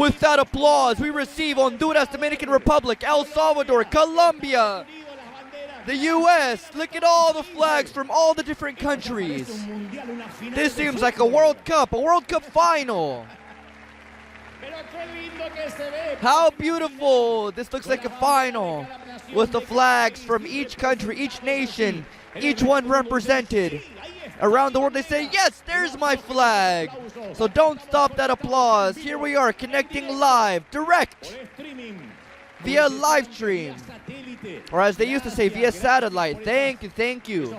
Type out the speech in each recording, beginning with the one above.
With that applause, we receive Honduras, Dominican Republic, El Salvador, Colombia, the U.S. Look at all the flags from all the different countries. This seems like a World Cup final. How beautiful. This looks like a final with the flags from each country, each nation, each one represented. Around the world they say, yes, there's my flag. So don't stop that applause. Here we are connecting live, direct, via live stream. Or as they used to say, via satellite. Thank you.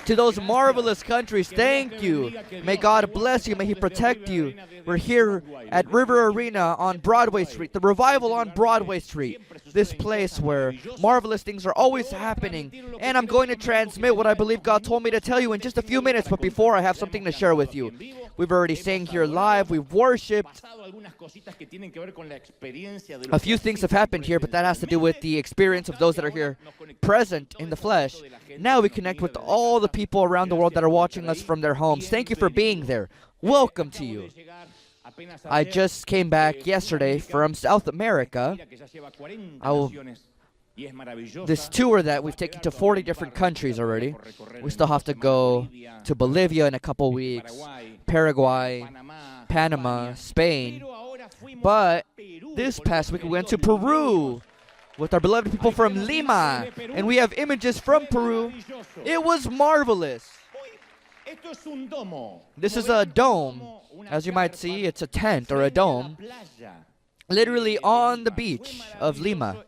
To those marvelous countries, thank you. May God bless you, may He protect you. We're here at River Arena on Broadway Street, the Revival on Broadway Street. This place where marvelous things are always happening. And I'm going to transmit what I believe God told me to tell you in just a few minutes, but before I have something to share with you. We've already sang here live, we've worshipped. A few things have happened here, but that has to do with the experience of those that are here present in the flesh. Now we connect with all the people around the world that are watching us from their homes. Thank you for being there. Welcome to you. I just came back yesterday from South America. This tour that we've taken to 40 different countries already. We still have to go to Bolivia in a couple weeks, Paraguay, Panama, Spain. But this past week we went to Peru with our beloved people from Lima, and we have images from Peru. It was marvelous. This is a dome. As you might see, it's a tent or a dome, literally on the beach of Lima.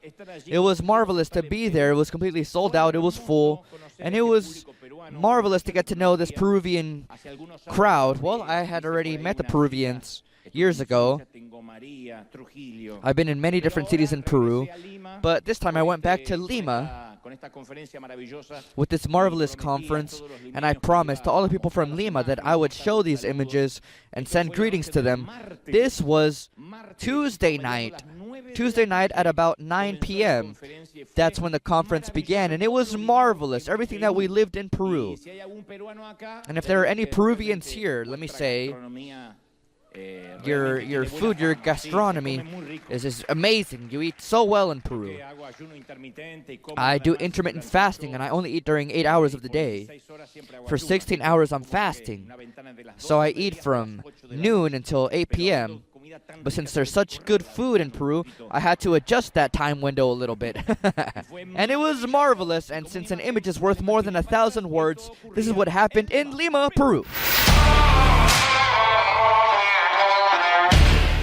It was marvelous to be there. It was completely sold out. It was full, and it was marvelous to get to know this Peruvian crowd. Well, I had already met the Peruvians years ago. I've been in many different cities in Peru, but this time I went back to Lima with this marvelous conference, and I promised to all the people from Lima that I would show these images and send greetings to them. This was Tuesday night at about 9 p.m. That's when the conference began, and it was marvelous, everything that we lived in Peru. And if there are any Peruvians here, let me say, your food, your gastronomy is amazing. You eat so well in Peru. I do intermittent fasting, and I only eat during 8 hours of the day. For 16 hours I'm fasting. So I eat from noon until 8 p.m. But since there's such good food in Peru, I had to adjust that time window a little bit. And it was marvelous, and since an image is worth more than 1,000 words, this is what happened in Lima, Peru.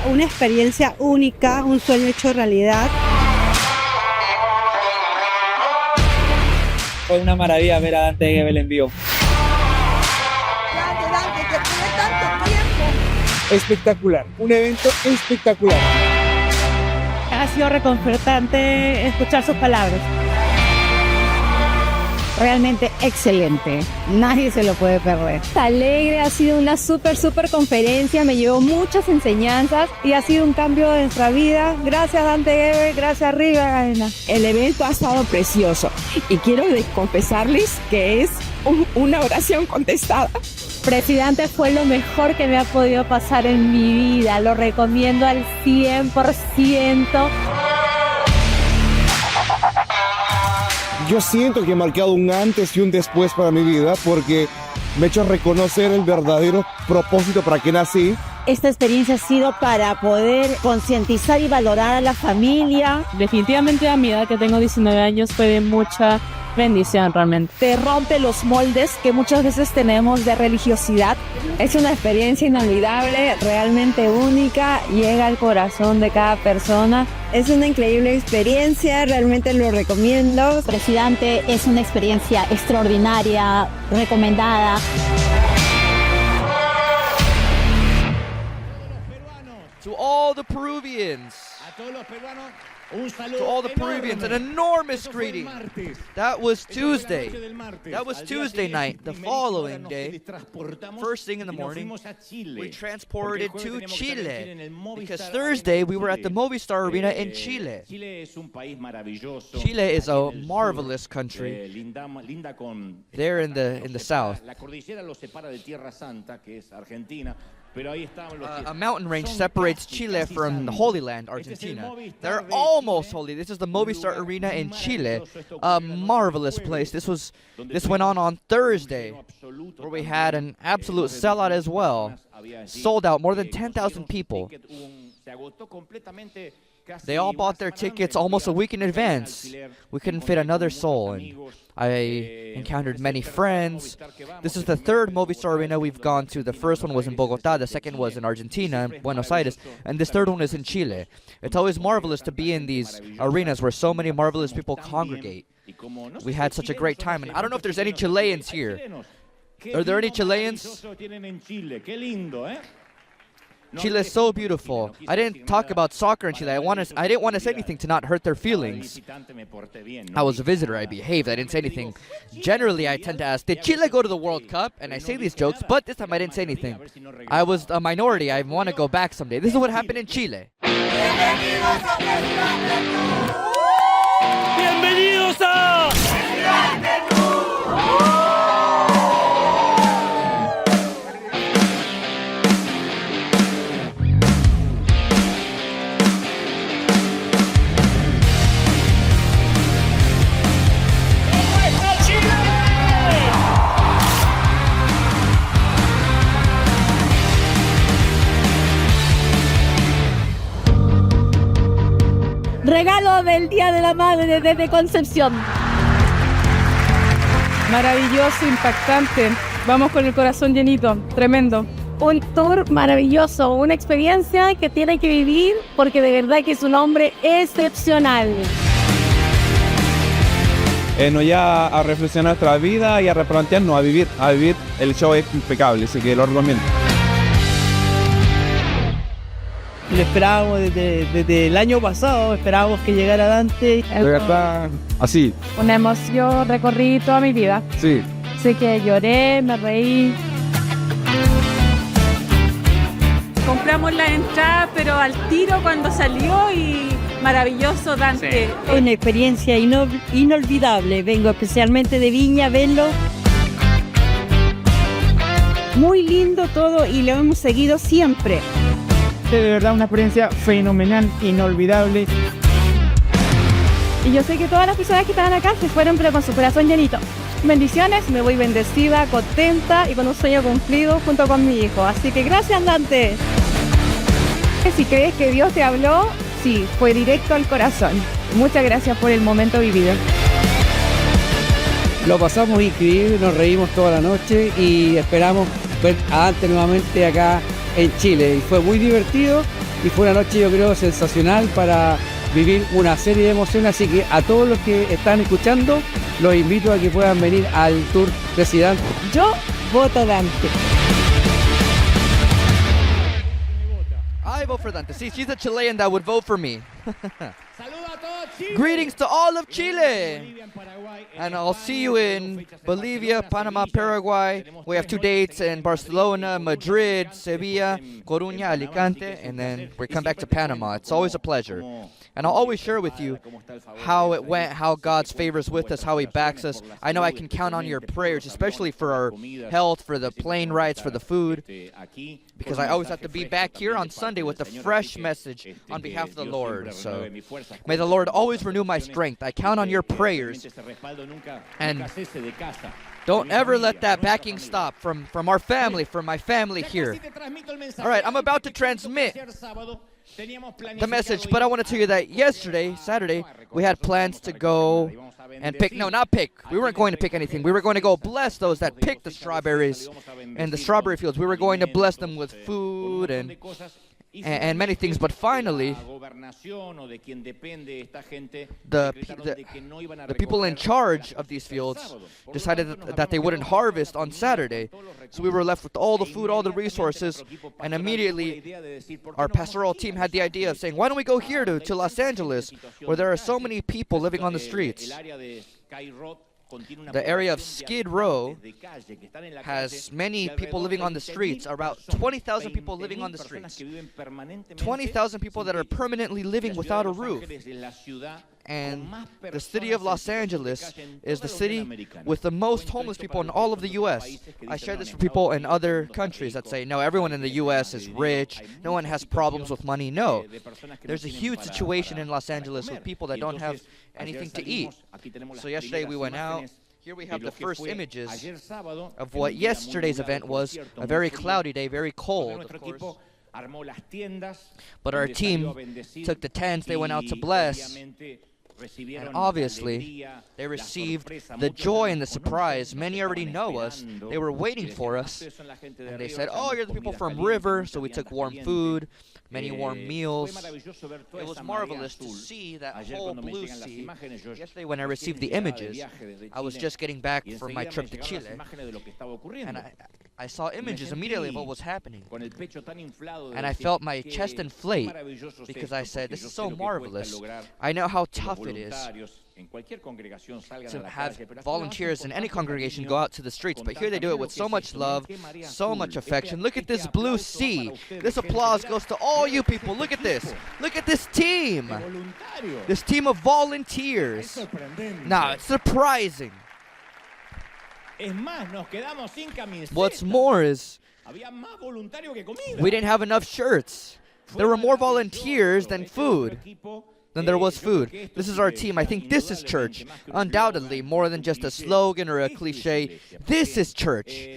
Una experiencia única, un sueño hecho realidad. Fue una maravilla ver a Dante Gebel en vivo. Dante, que tiene tanto tiempo. Espectacular, un evento espectacular. Ha sido reconfortante escuchar sus palabras. Realmente excelente, nadie se lo puede perder. Alegre, ha sido una súper conferencia, me llevó muchas enseñanzas y ha sido un cambio de nuestra vida. Gracias Dante Gebel, gracias River Arena. El evento ha estado precioso y quiero confesarles que es una oración contestada. Presidente, fue lo mejor que me ha podido pasar en mi vida, lo recomiendo al 100%. Yo siento que he marcado un antes y un después para mi vida porque me ha hecho reconocer el verdadero propósito para que nací. Esta experiencia ha sido para poder concientizar y valorar a la familia. Definitivamente a mi edad, que tengo 19 años, fue de mucha bendición realmente. Te rompe los moldes que muchas veces tenemos de religiosidad. Es una experiencia inolvidable, realmente única, llega al corazón de cada persona. Es una increíble experiencia, realmente lo recomiendo. Presidente, es una experiencia extraordinaria, recomendada. To all the Peruvians. To all the Peruvians, an enormous greeting. That was Tuesday. That was Tuesday night. The following day, first thing in the morning, we transported to Chile. Because Thursday, we were at the Movistar Arena in Chile. Chile is a marvelous country. There in the south. A mountain range separates Chile from the Holy Land, Argentina. They're almost holy. This is the Movistar Arena in Chile, a marvelous place. This went on Thursday, where we had an absolute sellout as well. Sold out, more than 10,000 people. They all bought their tickets almost a week in advance. We couldn't fit another soul, and I encountered many friends. This is the third Movistar Arena we've gone to. The first one was in Bogota, the second was in Argentina, in Buenos Aires, and this third one is in Chile. It's always marvelous to be in these arenas where so many marvelous people congregate. We had such a great time, and I don't know if there's any Chileans here. Are there any Chileans? Chile is so beautiful. I didn't talk about soccer in Chile. I didn't want to say anything to not hurt their feelings. I was a visitor. I behaved. I didn't say anything. Generally, I tend to ask, did Chile go to the World Cup? And I say these jokes, but this time I didn't say anything. I was a minority. I want to go back someday. This is what happened in Chile. Bienvenidos a... Regalo del Día de la Madre desde Concepción. Maravilloso, impactante. Vamos con el corazón llenito. Tremendo. Un tour maravilloso, una experiencia que tiene que vivir porque de verdad que es un hombre excepcional. Nos ya a reflexionar nuestra vida y a replantearnos, a vivir. El show es impecable, así que lo recomiendo. Lo esperábamos desde el año pasado, esperábamos que llegara Dante. De verdad, así. Una emoción, recorrí toda mi vida. Sí. Así que lloré, me reí. Compramos la entrada, pero al tiro cuando salió y maravilloso Dante. Sí. Una experiencia inolvidable. Vengo especialmente de Viña a verlo. Muy lindo todo y lo hemos seguido siempre. De verdad una experiencia fenomenal, inolvidable. Y yo sé que todas las personas que estaban acá se fueron pero con su corazón llenito. Bendiciones, me voy bendecida, contenta y con un sueño cumplido junto con mi hijo. Así que gracias, Dante. Si crees que Dios te habló, sí, fue directo al corazón. Muchas gracias por el momento vivido. Lo pasamos increíble, nos reímos toda la noche y esperamos ver a Dante nuevamente acá en Chile. Y fue muy divertido y fue una noche, yo creo, sensacional para vivir una serie de emociones. Así que a todos los que están escuchando, los invito a que puedan venir al Tour Presidente. Yo voto Dante. I vote for Dante. See, she's a Chilean that would vote for me. Greetings to all of Chile. And I'll see you in Bolivia, Panama, Paraguay. We have 2 dates in Barcelona, Madrid, Sevilla, Coruña, Alicante, and then we come back to Panama. It's always a pleasure. And I'll always share with you how it went, how God's favors with us, how He backs us. I know I can count on your prayers, especially for our health, for the plane rides, for the food, because I always have to be back here on Sunday with a fresh message on behalf of the Lord. So may the Lord always renew my strength. I count on your prayers. And don't ever let that backing stop from our family, from my family here. All right, I'm about to transmit the message, but I want to tell you that yesterday, Saturday, we had plans to go and pick, no, not pick. We weren't going to pick anything. We were going to go bless those that picked the strawberries and the strawberry fields. We were going to bless them with food and many things, but finally, the people in charge of these fields decided that they wouldn't harvest on Saturday. So we were left with all the food, all the resources, and immediately our pastoral team had the idea of saying, why don't we go here to Los Angeles, where there are so many people living on the streets. The area of Skid Row has many people living on the streets, about 20,000 people living on the streets. 20,000 people that are permanently living without a roof. And the city of Los Angeles is the city with the most homeless people in all of the U.S. I share this with people in other countries that say, no, everyone in the U.S. is rich, no one has problems with money. No, there's a huge situation in Los Angeles with people that don't have anything to eat. So yesterday we went out. Here we have the first images of what yesterday's event was, a very cloudy day, very cold, of course. But our team took the tents, they went out to bless, and obviously they received the joy and the surprise. Many already know us, they were waiting for us, and they said, oh, you're the people from River, so we took warm food, many warm meals. It was marvelous to see that whole blue sea. Yesterday when I received the images, I was just getting back from my trip to Chile, and I saw images immediately of what was happening. And I felt my chest inflate because I said, this is so marvelous. I know how tough it is to have volunteers in any congregation go out to the streets, but here they do it with so much love, so much affection. Look at this blue sea. This applause goes to all you people. Look at this. Look at this team. This team of volunteers. Now, it's surprising. What's more is we didn't have enough shirts. There were more volunteers than food. Than there was food. This is our team. I think this is church. Undoubtedly, more than just a slogan or a cliche. This is church.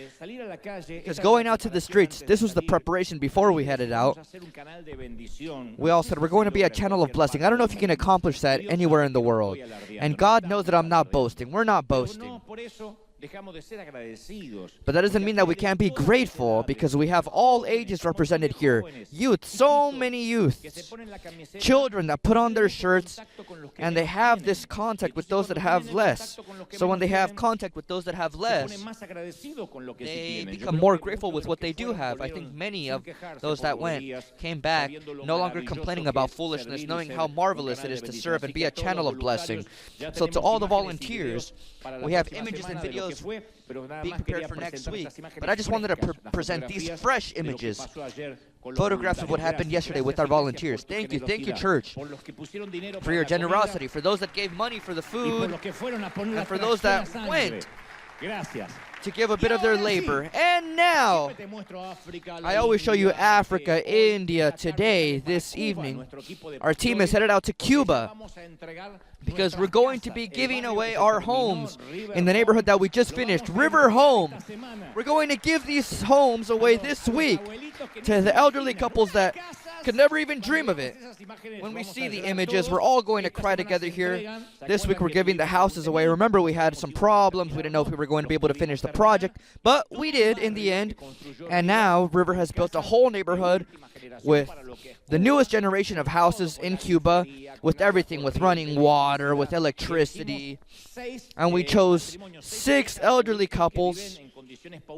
Because going out to the streets, this was the preparation before we headed out. We all said, we're going to be a channel of blessing. I don't know if you can accomplish that anywhere in the world. And God knows that I'm not boasting. We're not boasting. But that doesn't mean that we can't be grateful, because we have all ages represented here. Youth, so many youth. Children that put on their shirts and they have this contact with those that have less. So when they have contact with those that have less, they become more grateful with what they do have. I think many of those that went came back no longer complaining about foolishness, knowing how marvelous it is to serve and be a channel of blessing. So to all the volunteers, we have images and videos being prepared for next week, but I just wanted to present these fresh images, photographs of what happened yesterday with our volunteers. Thank you, church, for your generosity, for those that gave money for the food, and for those that went to give a bit of their labor. And now, I always show you Africa, India. Today, this evening, our team is headed out to Cuba, because we're going to be giving away our homes in the neighborhood that we just finished, River Home. We're going to give these homes away this week to the elderly couples that could never even dream of it. When we see the images, we're all going to cry together here. This week we're giving the houses away. Remember, we had some problems. We didn't know if we were going to be able to finish the project, but we did in the end. And now River has built a whole neighborhood with the newest generation of houses in Cuba, with everything, with running water, with electricity. And we chose 6 elderly couples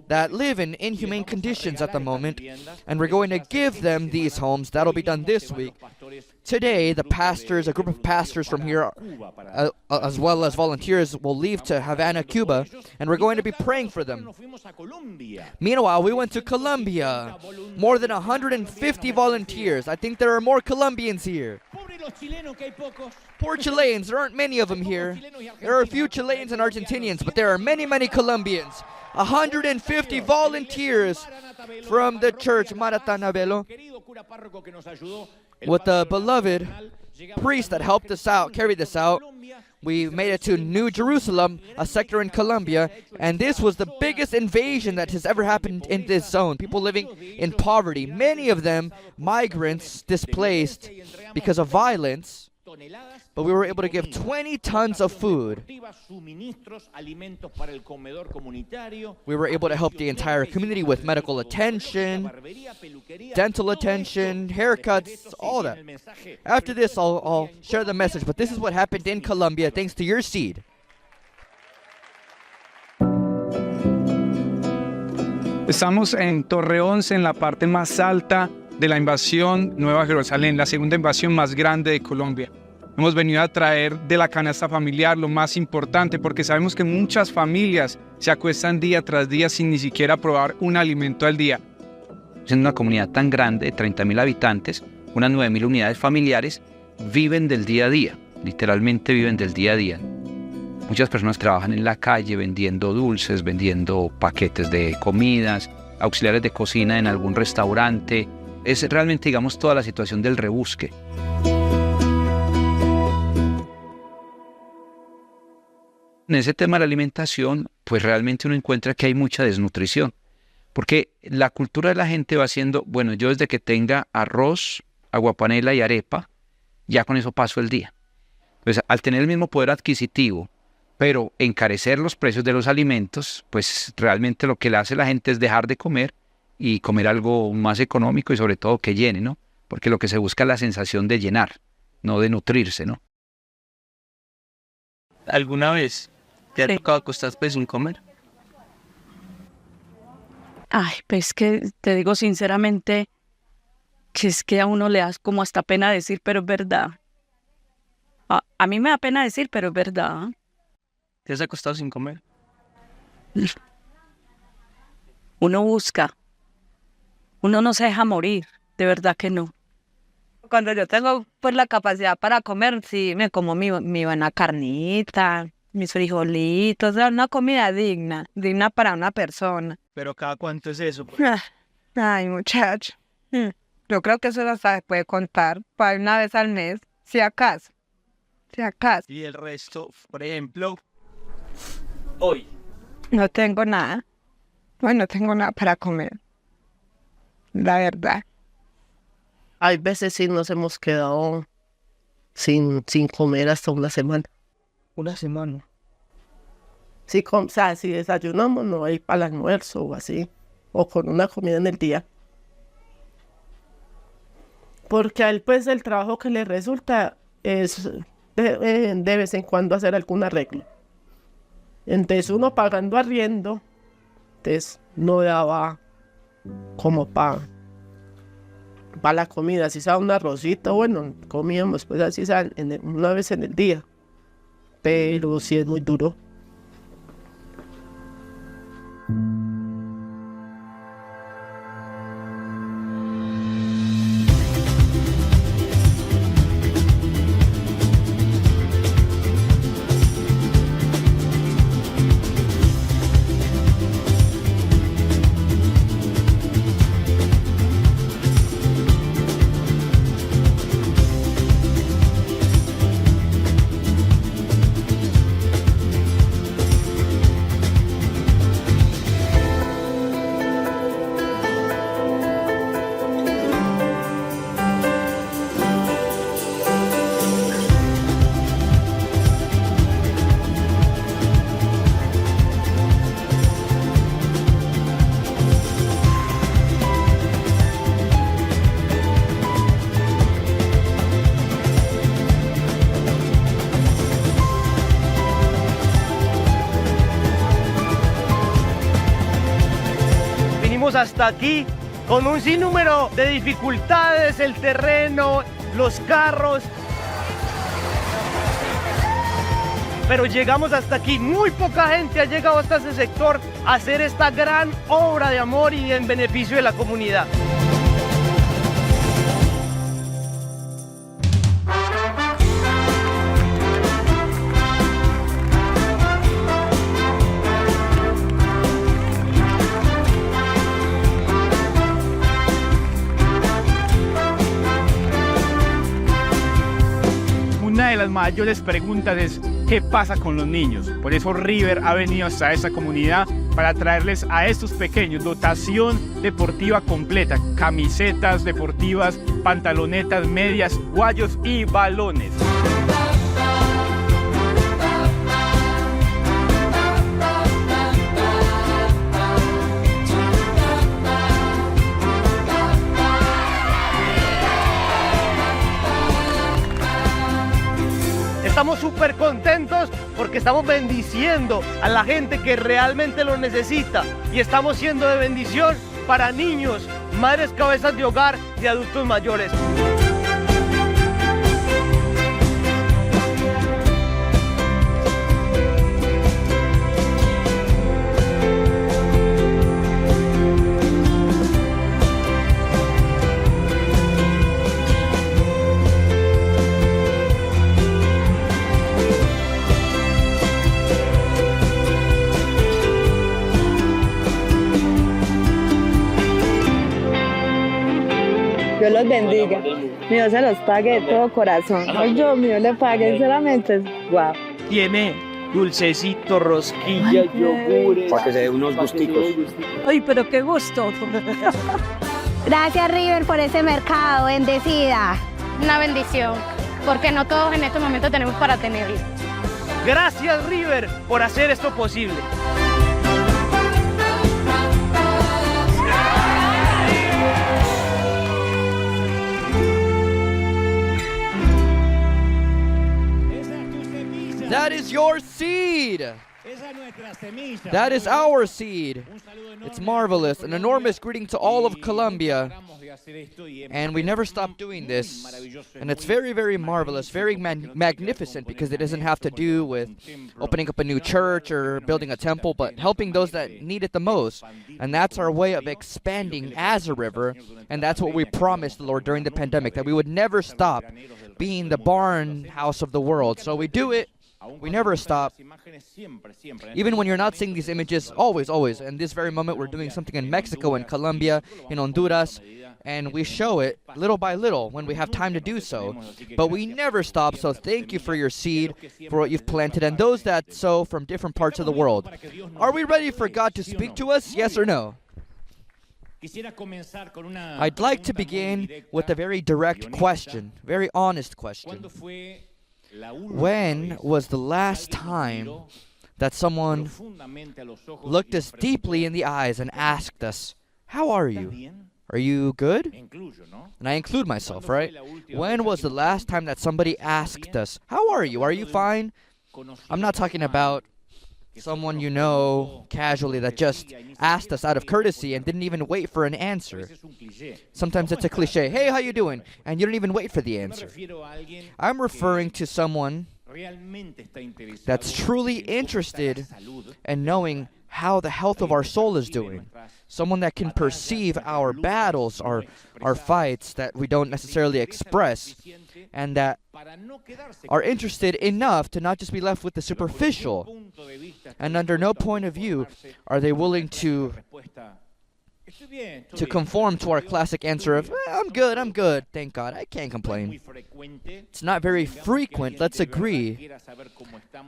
that live in inhumane conditions at the moment, and we're going to give them these homes. That'll be done this week. Today, the pastors, a group of pastors from here, as well as volunteers, will leave to Havana, Cuba, and we're going to be praying for them. Meanwhile, we went to Colombia. More than 150 volunteers. I think there are more Colombians here. Poor Chileans, there aren't many of them here. There are a few Chileans and Argentinians, but there are many, many Colombians. 150 volunteers from the church, Dante Gebel, with the beloved priest that helped us out, carried this out. We made it to New Jerusalem, a sector in Colombia, and this was the biggest invasion that has ever happened in this zone. People living in poverty, many of them migrants displaced because of violence. But we were able to give 20 tons of food. We were able to help the entire community with medical attention, dental attention, haircuts, all that. After this, I'll share the message, but this is what happened in Colombia thanks to your seed. Estamos en Torre 11, en la parte más alta de la invasión Nueva Jerusalén, la segunda invasión más grande de Colombia. Hemos venido a traer de la canasta familiar lo más importante, porque sabemos que muchas familias se acuestan día tras día sin ni siquiera probar un alimento al día. En una comunidad tan grande, de 30.000 habitantes, unas 9.000 unidades familiares, viven del día a día. literalmente viven del día a día. Muchas personas trabajan en la calle vendiendo dulces, vendiendo paquetes de comidas, auxiliares de cocina en algún restaurante. Es realmente, digamos, toda la situación del rebusque. En ese tema de la alimentación, pues realmente uno encuentra que hay mucha desnutrición, porque la cultura de la gente va siendo, bueno, yo desde que tenga arroz, aguapanela y arepa, ya con eso paso el día. Pues al tener el mismo poder adquisitivo, pero encarecer los precios de los alimentos, pues realmente lo que le hace la gente es dejar de comer y comer algo más económico y sobre todo que llene, ¿no? Porque lo que se busca es la sensación de llenar, no de nutrirse, ¿no? ¿Alguna vez te ha tocado acostarte sin comer? Ay, pues que te digo sinceramente que es que a uno le da como hasta pena decir, pero es verdad. A mí me da pena decir, pero es verdad. ¿Te has acostado sin comer? Uno busca. Uno no se deja morir, de verdad que no. Cuando yo tengo pues la capacidad para comer, sí, me como mi buena carnita, mis frijolitos, una comida digna para una persona. ¿Pero cada cuánto es eso? Ay, muchacho. Yo creo que eso hasta se puede contar para una vez al mes, si acaso. Si acaso. Y el resto, por ejemplo, hoy. No tengo nada. Hoy no tengo nada para comer. La verdad. Hay veces sí nos hemos quedado sin comer hasta una semana. ¿Una semana? Sí, o sea, si desayunamos no hay para el almuerzo o así. O con una comida en el día. Porque a él pues el trabajo que le resulta es de vez en cuando hacer algún arreglo. Entonces uno pagando arriendo, entonces no daba como para la comida, si sea un arrocito, bueno, comíamos pues así una vez en el día, pero sí es muy duro. Hasta aquí con un sinnúmero de dificultades, el terreno, los carros, pero llegamos hasta aquí. Muy poca gente ha llegado hasta ese sector a hacer esta gran obra de amor y en beneficio de la comunidad. Una de las mayores preguntas es ¿qué pasa con los niños? Por eso River ha venido hasta esta comunidad para traerles a estos pequeños dotación deportiva completa, camisetas deportivas, pantalonetas, medias, guayos y balones. Estamos súper contentos porque estamos bendiciendo a la gente que realmente lo necesita y estamos siendo de bendición para niños, madres cabezas de hogar y adultos mayores. Dios los bendiga. Dios se los pague de todo corazón. Ay, Dios mío, le pague, sinceramente, wow. Tiene dulcecito, rosquilla, yogures. Para que se dé unos gustitos. Ay, pero qué gusto. Gracias, River, por ese mercado. Bendecida. Una bendición, porque no todos en este momento tenemos para tenerlo. Gracias, River, por hacer esto posible. That is your seed. That is our seed. It's marvelous. An enormous greeting to all of Colombia. And we never stop doing this. And it's very, very marvelous, very magnificent, because it doesn't have to do with opening up a new church or building a temple, but helping those that need it the most. And that's our way of expanding as a river. And that's what we promised the Lord during the pandemic, that we would never stop being the barn house of the world. So we do it. We never stop. Even when you're not seeing these images, always, always. In this very moment, we're doing something in Mexico, in Colombia, in Honduras, and we show it little by little when we have time to do so. But we never stop, so thank you for your seed, for what you've planted, and those that sow from different parts of the world. Are we ready for God to speak to us? Yes or no? I'd like to begin with a very direct question, very honest question. When was the last time that someone looked us deeply in the eyes and asked us, "How are you? Are you good?" And I include myself, right? When was the last time that somebody asked us, "How are you? Are you fine?" I'm not talking about someone you know casually that just asked us out of courtesy and didn't even wait for an answer. Sometimes it's a cliche, "Hey, how you doing?" And you don't even wait for the answer. I'm referring to someone that's truly interested in knowing how the health of our soul is doing. Someone that can perceive our battles, our fights that we don't necessarily express, and that are interested enough to not just be left with the superficial. And under no point of view are they willing to conform to our classic answer of, I'm good, thank God, I can't complain. It's not very frequent, let's agree,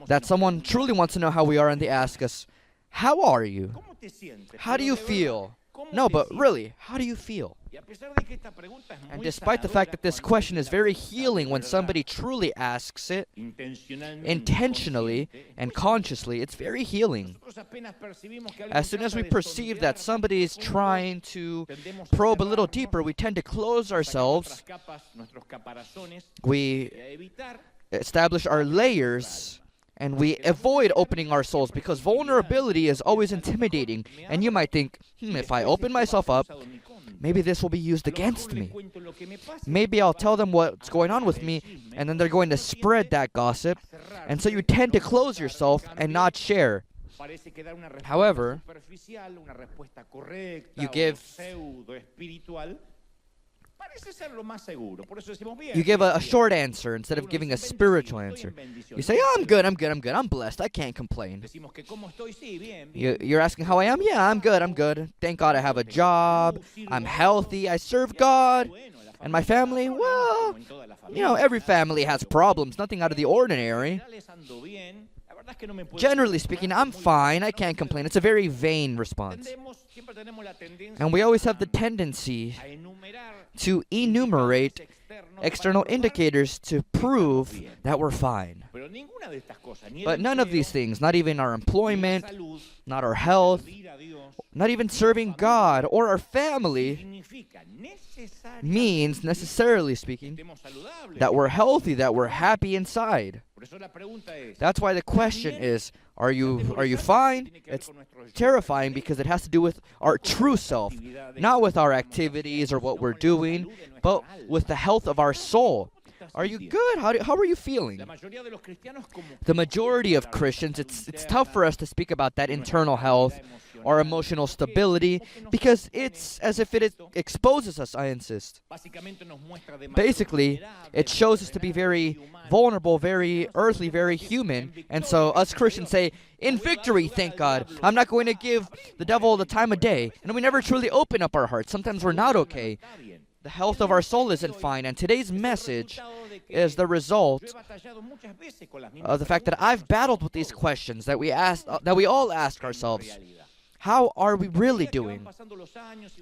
that someone truly wants to know how we are and they ask us, "How are you? How do you feel?" No, but really, how do you feel? And despite the fact that this question is very healing when somebody truly asks it, intentionally and consciously, it's very healing. As soon as we perceive that somebody is trying to probe a little deeper, we tend to close ourselves. We establish our layers, and we avoid opening our souls because vulnerability is always intimidating. And you might think, if I open myself up, maybe this will be used against me. Maybe I'll tell them what's going on with me, and then they're going to spread that gossip. And so you tend to close yourself and not share. However, you give a short answer instead of giving a spiritual answer. You say, "Oh, I'm good, I'm blessed, I can't complain." You're asking how I am? Yeah, I'm good. Thank God I have a job, I'm healthy, I serve God. And my family, well, every family has problems, nothing out of the ordinary. Generally speaking, I'm fine, I can't complain. It's a very vain response. And we always have the tendency to enumerate external indicators to prove that we're fine. But none of these things, not even our employment, not our health, not even serving God or our family, means, necessarily speaking, that we're healthy, that we're happy inside. That's why the question is, are you fine? It's terrifying because it has to do with our true self, not with our activities or what we're doing, but with the health of our soul. Are you good? How are you feeling? The majority of Christians, it's tough for us to speak about that internal health or emotional stability because it's as if it exposes us, I insist. Basically, it shows us to be very vulnerable, very earthly, very human. And so us Christians say, in victory, thank God, I'm not going to give the devil the time of day. And we never truly open up our hearts. Sometimes we're not okay. the health of our soul isn't fine. And today's message is the result of the fact that I've battled with these questions that we all ask ourselves. How are we really doing?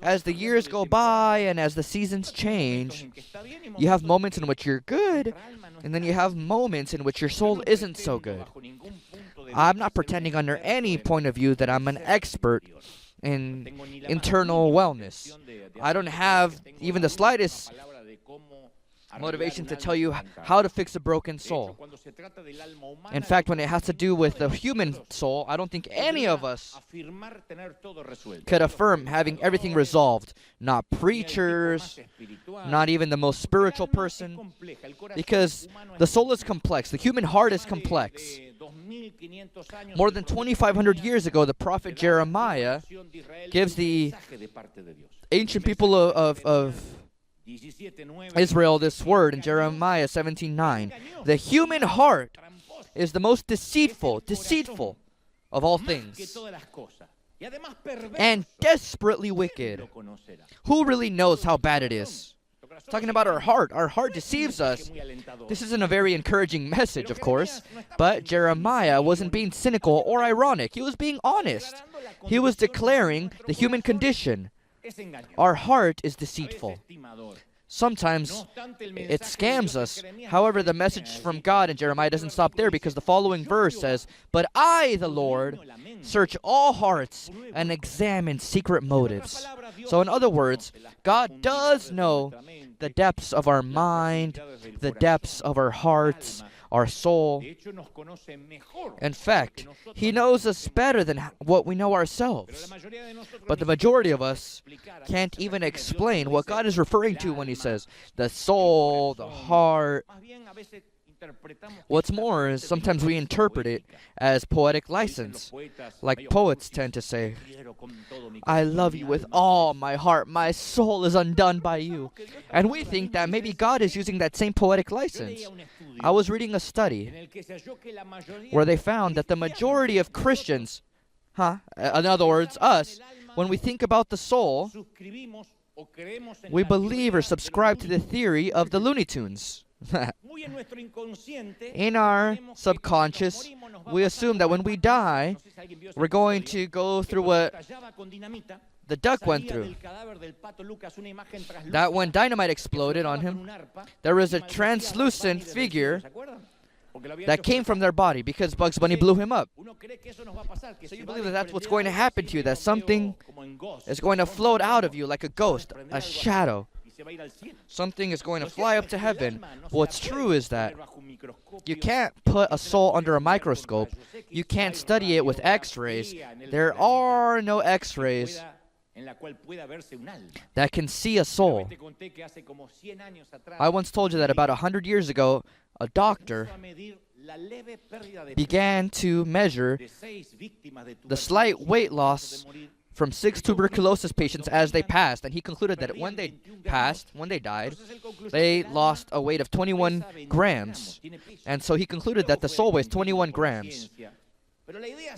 As the years go by and as the seasons change, you have moments in which you're good, and then you have moments in which your soul isn't so good. I'm not pretending under any point of view that I'm an expert in internal wellness. I don't have even the slightest motivation to tell you how to fix a broken soul. In fact, when it has to do with the human soul, I don't think any of us could affirm having everything resolved. Not preachers, not even the most spiritual person, because the soul is complex. The human heart is complex. More than 2,500 years ago, the prophet Jeremiah gives the ancient people of Israel this word in Jeremiah 17:9. The human heart is the most deceitful of all things, and desperately wicked. Who really knows how bad it is? Talking about our heart. Our heart deceives us. This isn't a very encouraging message, of course, but Jeremiah wasn't being cynical or ironic. He was being honest. He was declaring the human condition. Our heart is deceitful. Sometimes it scams us. However, the message from God in Jeremiah doesn't stop there, because the following verse says, "But I, the Lord, search all hearts and examine secret motives." So in other words, God does know the depths of our mind, the depths of our hearts, our soul. In fact, He knows us better than what we know ourselves. But the majority of us can't even explain what God is referring to when He says the soul, the heart. What's more is sometimes we interpret it as poetic license, like poets tend to say, "I love you with all my heart, my soul is undone by you." And we think that maybe God is using that same poetic license. I was reading a study where they found that the majority of Christians, in other words, us, when we think about the soul, we believe or subscribe to the theory of the Looney Tunes. In our subconscious, we assume that when we die, we're going to go through what the duck went through. That when dynamite exploded on him, there was a translucent figure that came from their body because Bugs Bunny blew him up. So you believe that that's what's going to happen to you, that something is going to float out of you like a ghost, a shadow. Something is going to fly up to heaven. What's true is that you can't put a soul under a microscope. You can't study it with x-rays. There are no x-rays that can see a soul. I once told you that about 100 years ago, a doctor began to measure the slight weight loss from 6 tuberculosis patients as they passed, and he concluded that when they died, they lost a weight of 21 grams. And so he concluded that the soul weighs 21 grams.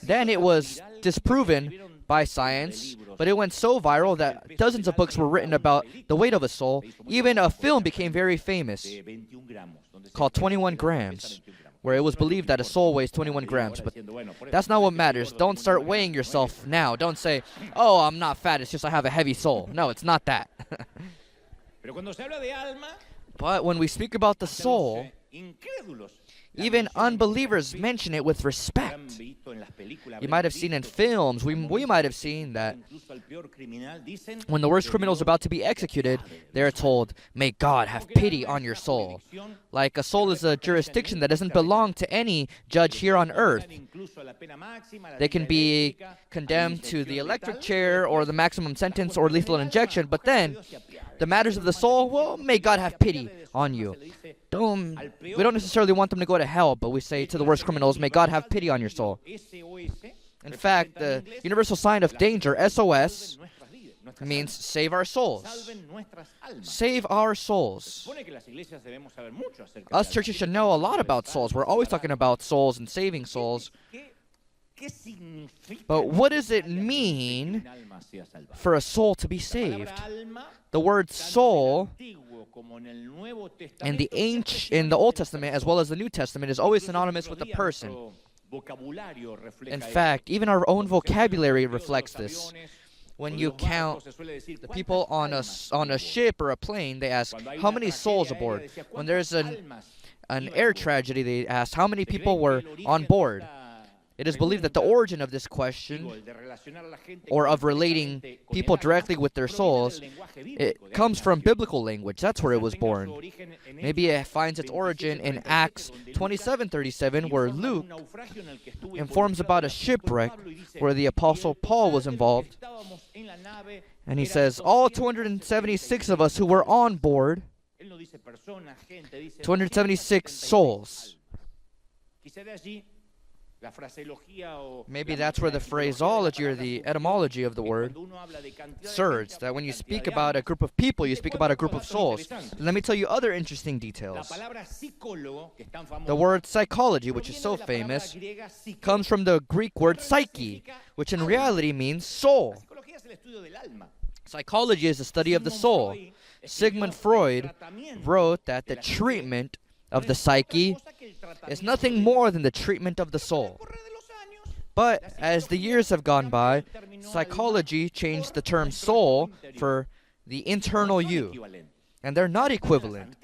Then it was disproven by science, but it went so viral that dozens of books were written about the weight of a soul. Even a film became very famous called 21 Grams, where it was believed that a soul weighs 21 grams. But that's not what matters. Don't start weighing yourself now. Don't say, "Oh, I'm not fat, it's just I have a heavy soul." No, it's not that. But when we speak about the soul, even unbelievers mention it with respect. You might have seen in films, we might have seen that when the worst criminal is about to be executed, they're told, "May God have pity on your soul." Like a soul is a jurisdiction that doesn't belong to any judge here on earth. They can be condemned to the electric chair or the maximum sentence or lethal injection, but then the matters of the soul, well, may God have pity on you. We don't necessarily want them to go to hell, but we say to the worst criminals, "May God have pity on your soul." In fact, the universal sign of danger, SOS, means save our souls. Save our souls. Us churches should know a lot about souls. We're always talking about souls and saving souls. But what does it mean for a soul to be saved? The word soul in the Old Testament as well as the New Testament is always synonymous with a person. In fact, even our own vocabulary reflects this. When you count the people on a ship or a plane, they ask, how many souls aboard? When there's an air tragedy, they ask, how many people were on board? It is believed that the origin of this question, or of relating people directly with their souls, it comes from biblical language. That's where it was born. Maybe it finds its origin in Acts 27:37, where Luke informs about a shipwreck where the Apostle Paul was involved. And he says, all 276 of us who were on board, 276 souls. Maybe that's where the phraseology or the etymology of the word surges, that when you speak about a group of people, you speak about a group of souls. Let me tell you other interesting details. The word psychology, which is so famous, comes from the Greek word psyche, which in reality means soul. Psychology is the study of the soul. Sigmund Freud wrote that the treatment of the psyche is nothing more than the treatment of the soul. But as the years have gone by, psychology changed the term soul for the internal you. And they're not equivalent.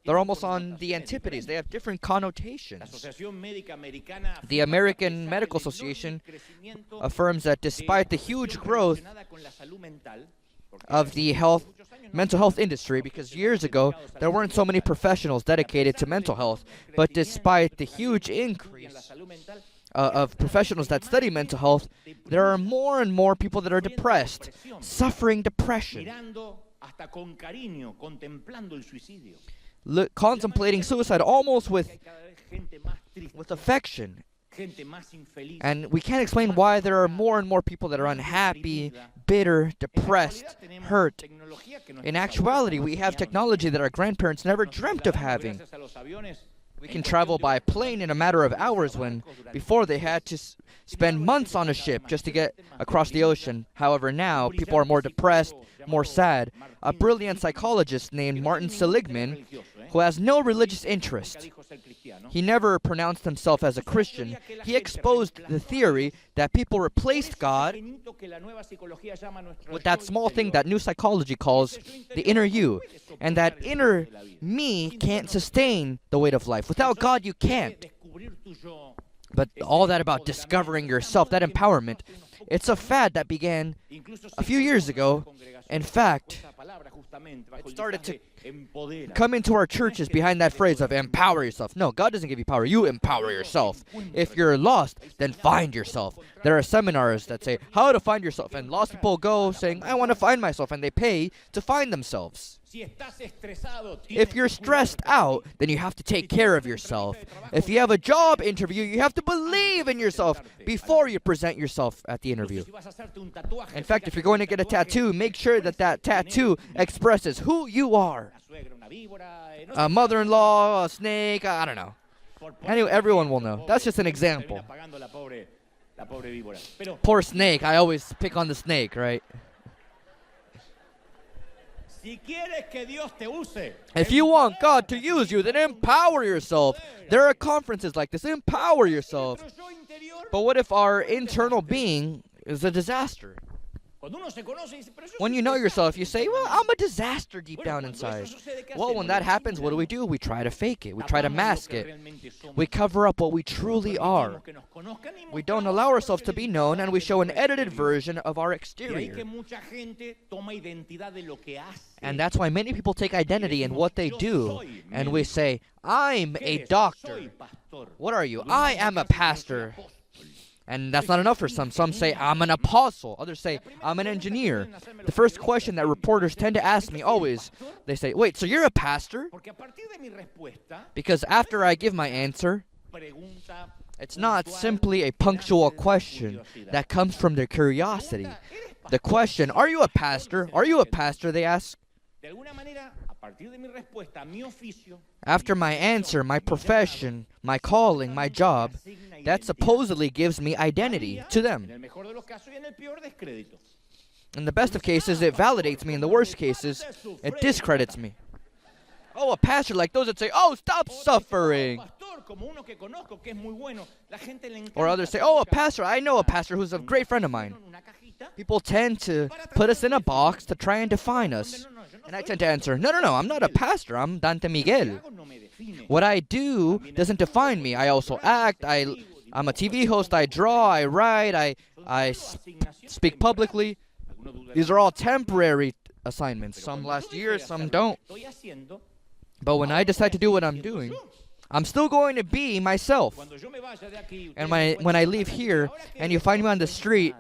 They're almost on the antipodes. They have different connotations. The American Medical Association affirms that despite the huge growth of the mental health industry, because years ago there weren't so many professionals dedicated to mental health, but despite the huge increase of professionals that study mental health, there are more and more people that are depressed, suffering depression, contemplating suicide almost with affection. And we can't explain why there are more and more people that are unhappy, bitter, depressed, hurt. In actuality, we have technology that our grandparents never dreamt of having. We can travel by plane in a matter of hours when before they had to spend months on a ship just to get across the ocean. However, now people are more depressed, more sad. A brilliant psychologist named Martin Seligman, who has no religious interest, he never pronounced himself as a Christian. He exposed the theory that people replaced God with that small thing that new psychology calls the inner you. And that inner me can't sustain the weight of life. Without God, you can't. But all that about discovering yourself, that empowerment, it's a fad that began a few years ago. In fact, it started to come into our churches behind that phrase of empower yourself. No, God doesn't give you power. You empower yourself. If you're lost, then find yourself. There are seminars that say how to find yourself, and lost people go saying, I want to find myself, and they pay to find themselves. If you're stressed out, then you have to take care of yourself. If you have a job interview, you have to believe in yourself before you present yourself at the interview. In fact, if you're going to get a tattoo, make sure that that tattoo expresses who you are. A mother-in-law, a snake, I don't know. Anyway, everyone will know. That's just an example. Poor snake. I always pick on the snake, right? If you want God to use you, then empower yourself. There are conferences like this. Empower yourself. But what if our internal being is a disaster? When you know yourself, you say, well, I'm a disaster deep down inside. Well, when that happens, what do? We try to fake it. We try to mask it. We cover up what we truly are. We don't allow ourselves to be known, and we show an edited version of our exterior. And that's why many people take identity in what they do. And we say, I'm a doctor. What are you? I am a pastor. And that's not enough for some. Some say, I'm an apostle. Others say, I'm an engineer. The first question that reporters tend to ask me always, they say, wait, so you're a pastor? Because after I give my answer, it's not simply a punctual question that comes from their curiosity. The question, are you a pastor? Are you a pastor, they ask. After my answer, my profession, my calling, my job, that supposedly gives me identity to them. In the best of cases, it validates me. In the worst cases, it discredits me. Oh, a pastor like those that say, oh, stop suffering. Or others say, oh, a pastor, I know a pastor who's a great friend of mine. People tend to put us in a box to try and define us. And I tend to answer, no, I'm not a pastor, I'm Dante Miguel. What I do doesn't define me. I also act, I'm a TV host, I draw, I write, I speak publicly. These are all temporary assignments. Some last year, some don't. But when I decide to do what I'm doing, I'm still going to be myself. And when I leave here and you find me on the street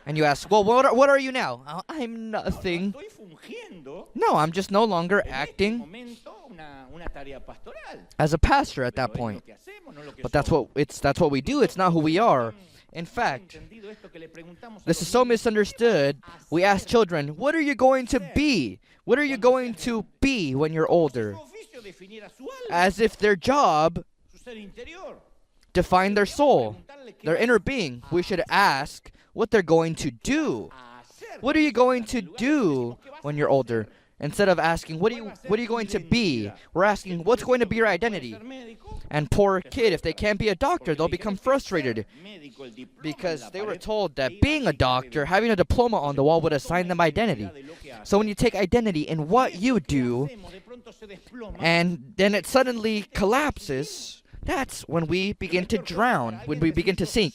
and you ask, well, what are you now? Oh, I'm nothing. No, I'm just no longer acting as a pastor at that point. But that's what we do. It's not who we are. In fact, this is so misunderstood. We ask children, what are you going to be? What are you going to be when you're older? As if their job defined their soul, their inner being. We should ask what they're going to do. What are you going to do when you're older? Instead of asking, what are you going to be? We're asking, what's going to be your identity? And poor kid, if they can't be a doctor, they'll become frustrated because they were told that being a doctor, having a diploma on the wall would assign them identity. So when you take identity in what you do, and then it suddenly collapses, that's when we begin to drown, when we begin to sink.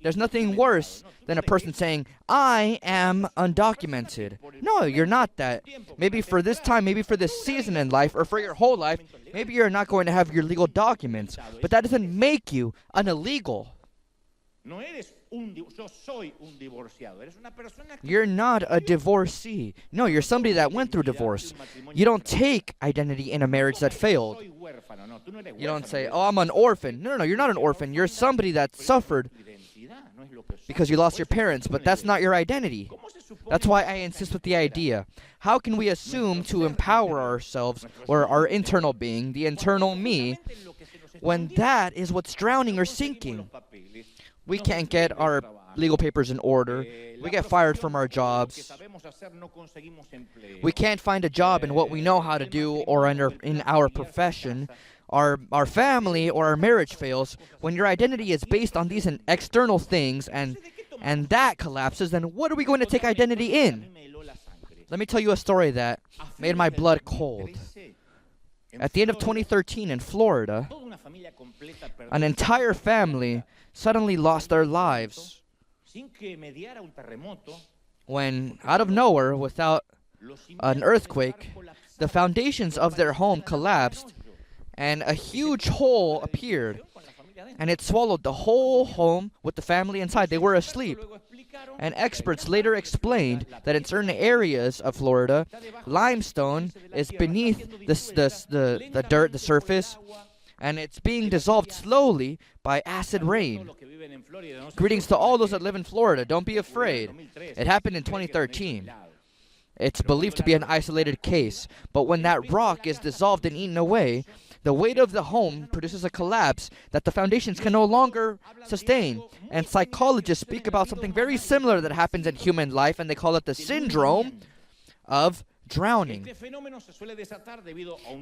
There's nothing worse than a person saying, I am undocumented. No, you're not that. Maybe for this time, maybe for this season in life, or for your whole life, maybe you're not going to have your legal documents, but that doesn't make you an illegal. You're not a divorcee. No, you're somebody that went through divorce. You don't take identity in a marriage that failed. You don't say, oh, I'm an orphan. No, you're not an orphan. You're somebody that suffered because you lost your parents, but that's not your identity. That's why I insist with the idea. How can we assume to empower ourselves, or our internal being, the internal me, when that is what's drowning or sinking? We can't get our legal papers in order. We get fired from our jobs. We can't find a job in what we know how to do or in our profession. Our family or our marriage fails. When your identity is based on these external things and that collapses, then what are we going to take identity in? Let me tell you a story that made my blood cold. At the end of 2013 in Florida, an entire family suddenly lost their lives when, out of nowhere, without an earthquake, the foundations of their home collapsed and a huge hole appeared, and it swallowed the whole home with the family inside. They were asleep. And experts later explained that in certain areas of Florida, limestone is beneath the dirt, the surface, and it's being dissolved slowly by acid rain. Greetings to all those that live in Florida. Don't be afraid. It happened in 2013. It's believed to be an isolated case, but when that rock is dissolved and eaten away, the weight of the home produces a collapse that the foundations can no longer sustain. And psychologists speak about something very similar that happens in human life, and they call it the syndrome of drowning.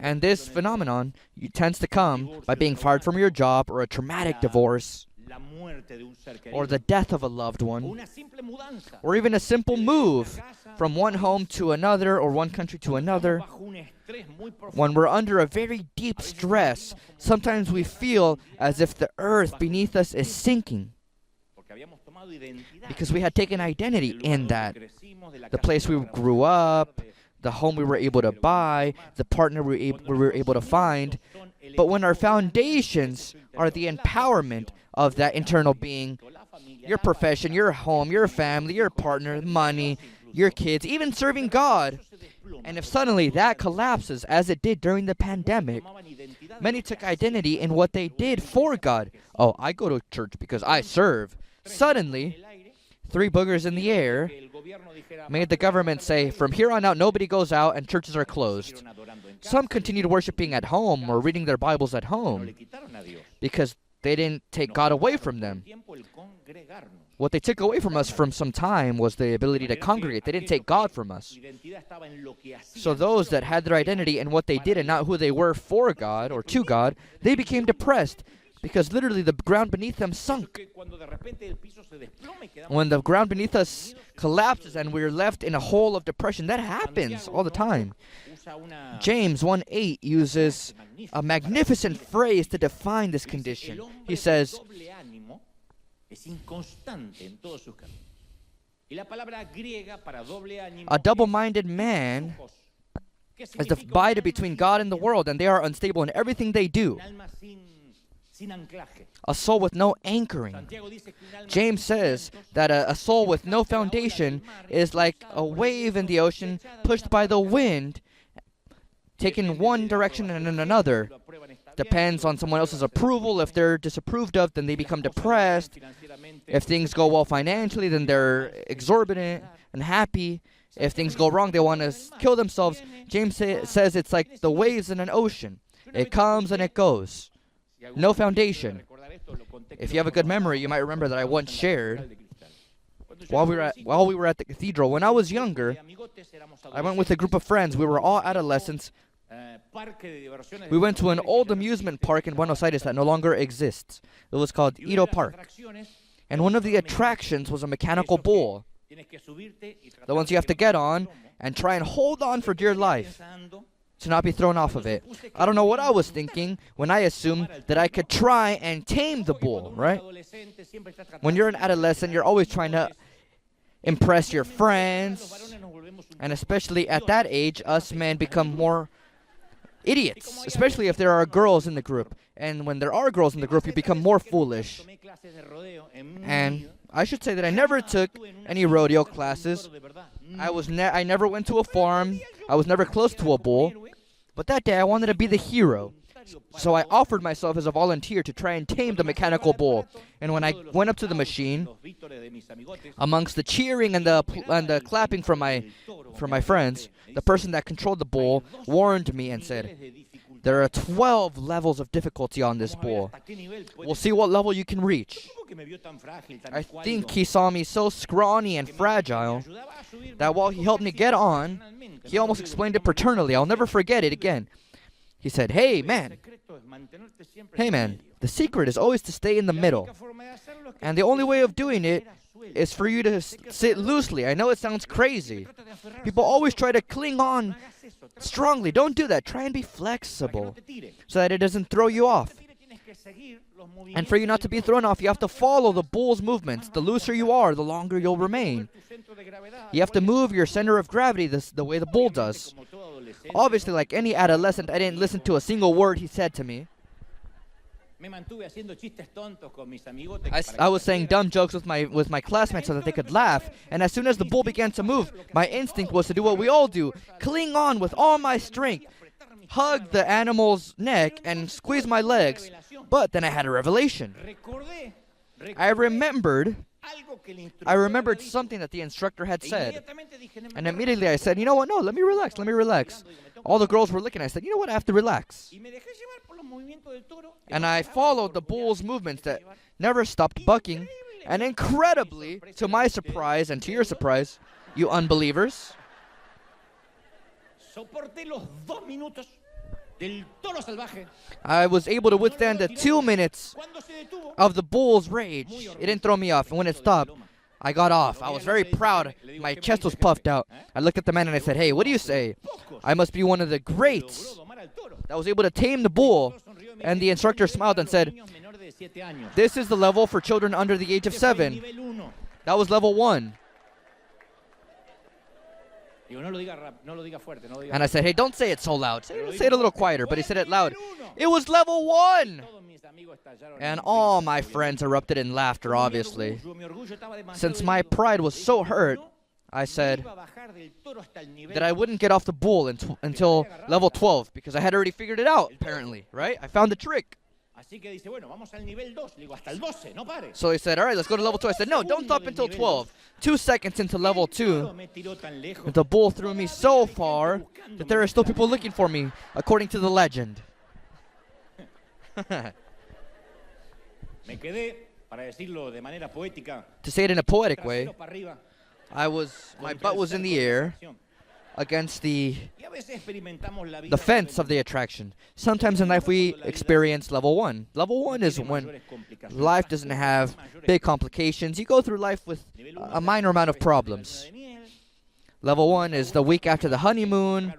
And this phenomenon tends to come by being fired from your job, or a traumatic divorce, or the death of a loved one, or even a simple move from one home to another or one country to another. When we're under a very deep stress, sometimes we feel as if the earth beneath us is sinking, because we had taken identity in that. The place we grew up, the home we were able to buy, the partner we were able to find. But when our foundations are the empowerment of that internal being, your profession, your home, your family, your partner, money, your kids, even serving God, and if suddenly that collapses, as it did during the pandemic, many took identity in what they did for God. Oh, I go to church because I serve. Suddenly, 3 boogers in the air made the government say, from here on out, nobody goes out and churches are closed. Some continued worshiping at home or reading their Bibles at home because they didn't take God away from them. What they took away from us from some time was the ability to congregate. They didn't take God from us. So those that had their identity in what they did and not who they were for God or to God, they became depressed because literally the ground beneath them sunk. When the ground beneath us collapses and we're left in a hole of depression, that happens all the time. James 1:8 uses a magnificent phrase to define this condition. He says, a double-minded man is divided between God and the world, and they are unstable in everything they do. A soul with no anchoring. James says that a soul with no foundation is like a wave in the ocean pushed by the wind, taken one direction and in another. Depends on someone else's approval. If they're disapproved of, then they become depressed. If things go well financially, then they're exorbitant and happy. If things go wrong, they want to kill themselves. James says it's like the waves in an ocean. It comes and it goes. No foundation. If you have a good memory, you might remember that I once shared while we were at the cathedral. When I was younger, I went with a group of friends. We were all adolescents. We went to an old amusement park in Buenos Aires that no longer exists. It was called Edo Park. And one of the attractions was a mechanical bull. The ones you have to get on and try and hold on for dear life to not be thrown off of it. I don't know what I was thinking when I assumed that I could try and tame the bull, right? When you're an adolescent, you're always trying to impress your friends. And especially at that age, us men become more idiots, especially if there are girls in the group. And when there are girls in the group, you become more foolish. And I should say that I never took any rodeo classes. I never went to a farm. I was never close to a bull. But that day I wanted to be the hero. So I offered myself as a volunteer to try and tame the mechanical bull. And when I went up to the machine, amongst the cheering and the clapping from my friends, the person that controlled the bull warned me and said, there are 12 levels of difficulty on this bull. We'll see what level you can reach. I think he saw me so scrawny and fragile that while he helped me get on, he almost explained it paternally. I'll never forget it again. He said, hey man, the secret is always to stay in the middle. And the only way of doing it is for you to sit loosely. I know it sounds crazy. People always try to cling on strongly. Don't do that. Try and be flexible so that it doesn't throw you off. And for you not to be thrown off, you have to follow the bull's movements. The looser you are, the longer you'll remain. You have to move your center of gravity the way the bull does. Obviously, like any adolescent, I didn't listen to a single word he said to me. I was saying dumb jokes with my classmates so that they could laugh. And as soon as the bull began to move, my instinct was to do what we all do. Cling on with all my strength. Hug the animal's neck and squeeze my legs. But then I had a revelation. I remembered something that the instructor had said. And immediately I said, you know what? No, let me relax. All the girls were looking. I said, you know what? I have to relax. And I followed the bull's movements that never stopped bucking. And incredibly, to my surprise and to your surprise, you unbelievers, I was able to withstand the 2 minutes of the bull's rage. It didn't throw me off. And when it stopped, I got off. I was very proud. My chest was puffed out. I looked at the man and I said, hey, what do you say? I must be one of the greats that was able to tame the bull. And the instructor smiled and said, this is the level for children under the age of 7. That was level 1. And I said, hey, don't say it so loud. Say it a little quieter. But he said it loud. It was level 1. And all my friends erupted in laughter, obviously. Since my pride was so hurt, I said that I wouldn't get off the bull until level 12, because I had already figured it out, apparently, right? I found the trick. So he said, all right, let's go to level 2. I said, no, don't stop until 12. 2 seconds into level 2, the bull threw me so far that there are still people looking for me, according to the legend. To say it in a poetic way, my butt was in the air against the fence of the attraction. Sometimes in life we experience level 1. Level 1 is when life doesn't have big complications. You go through life with a minor amount of problems. Level 1 is the week after the honeymoon,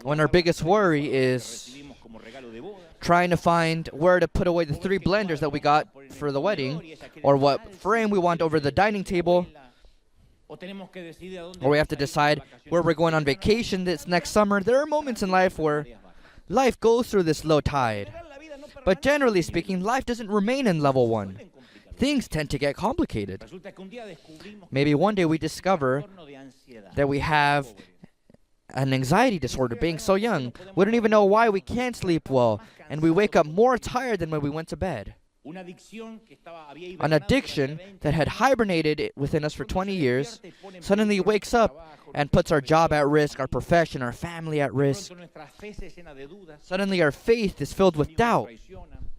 when our biggest worry is trying to find where to put away the 3 blenders that we got for the wedding, or what frame we want over the dining table, or we have to decide where we're going on vacation this next summer. There are moments in life where life goes through this low tide. But generally speaking, life doesn't remain in level 1. Things tend to get complicated. Maybe one day we discover that we have an anxiety disorder being so young. We don't even know why we can't sleep well, and we wake up more tired than when we went to bed. An addiction that had hibernated within us for 20 years suddenly wakes up and puts our job at risk, our profession, our family at risk. Suddenly our faith is filled with doubt.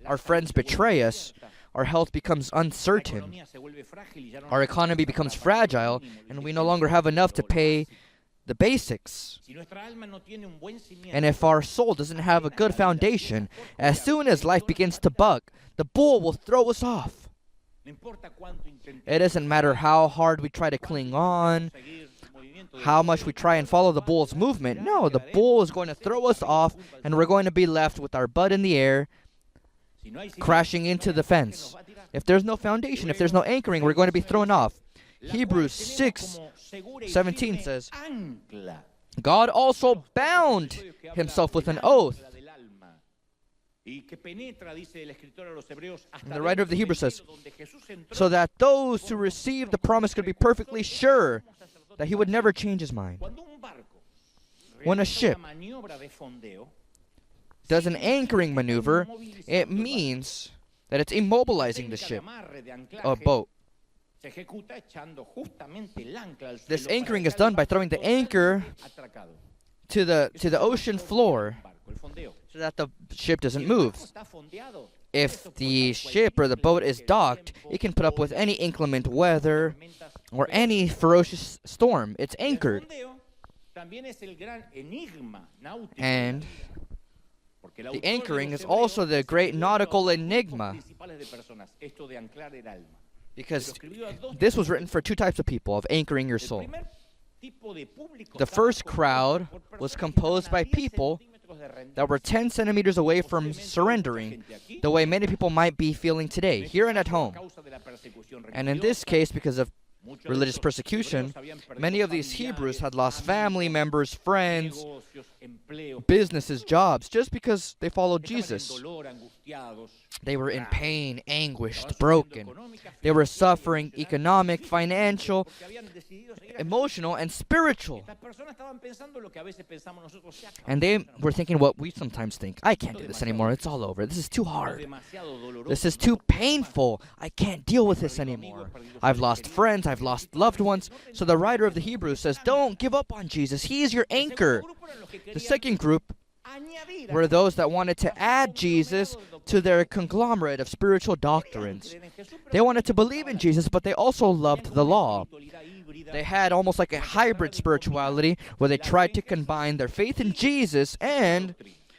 Our friends betray us. Our health becomes uncertain. Our economy becomes fragile, and we no longer have enough to pay the basics. And if our soul doesn't have a good foundation, as soon as life begins to buck, the bull will throw us off. It doesn't matter how hard we try to cling on, how much we try and follow the bull's movement. No, the bull is going to throw us off, and we're going to be left with our butt in the air, crashing into the fence. If there's no foundation, if there's no anchoring, we're going to be thrown off. Hebrews 6:17 says, God also bound himself with an oath. And the writer of the Hebrews says, so that those who receive the promise could be perfectly sure that he would never change his mind. When a ship does an anchoring maneuver, it means that it's immobilizing the ship, a boat. This anchoring is done by throwing the anchor to the ocean floor so that the ship doesn't move. If the ship or the boat is docked, it can put up with any inclement weather or any ferocious storm. It's anchored. And the anchoring is also the great nautical enigma, because this was written for 2 types of people, of anchoring your soul. The first crowd was composed by people that were 10 centimeters away from surrendering, the way many people might be feeling today, here and at home. And in this case, because of religious persecution, many of these Hebrews had lost family members, friends, businesses, jobs, just because they followed Jesus. They were in pain, anguished, broken. They were suffering economic, financial, emotional, and spiritual. And they were thinking what we sometimes think. I can't do this anymore. It's all over. This is too hard. This is too painful. I can't deal with this anymore. I've lost friends. I've lost loved ones. So the writer of the Hebrews says, don't give up on Jesus. He is your anchor. The second group were those that wanted to add Jesus to their conglomerate of spiritual doctrines. They wanted to believe in Jesus, but they also loved the law. They had almost like a hybrid spirituality where they tried to combine their faith in Jesus and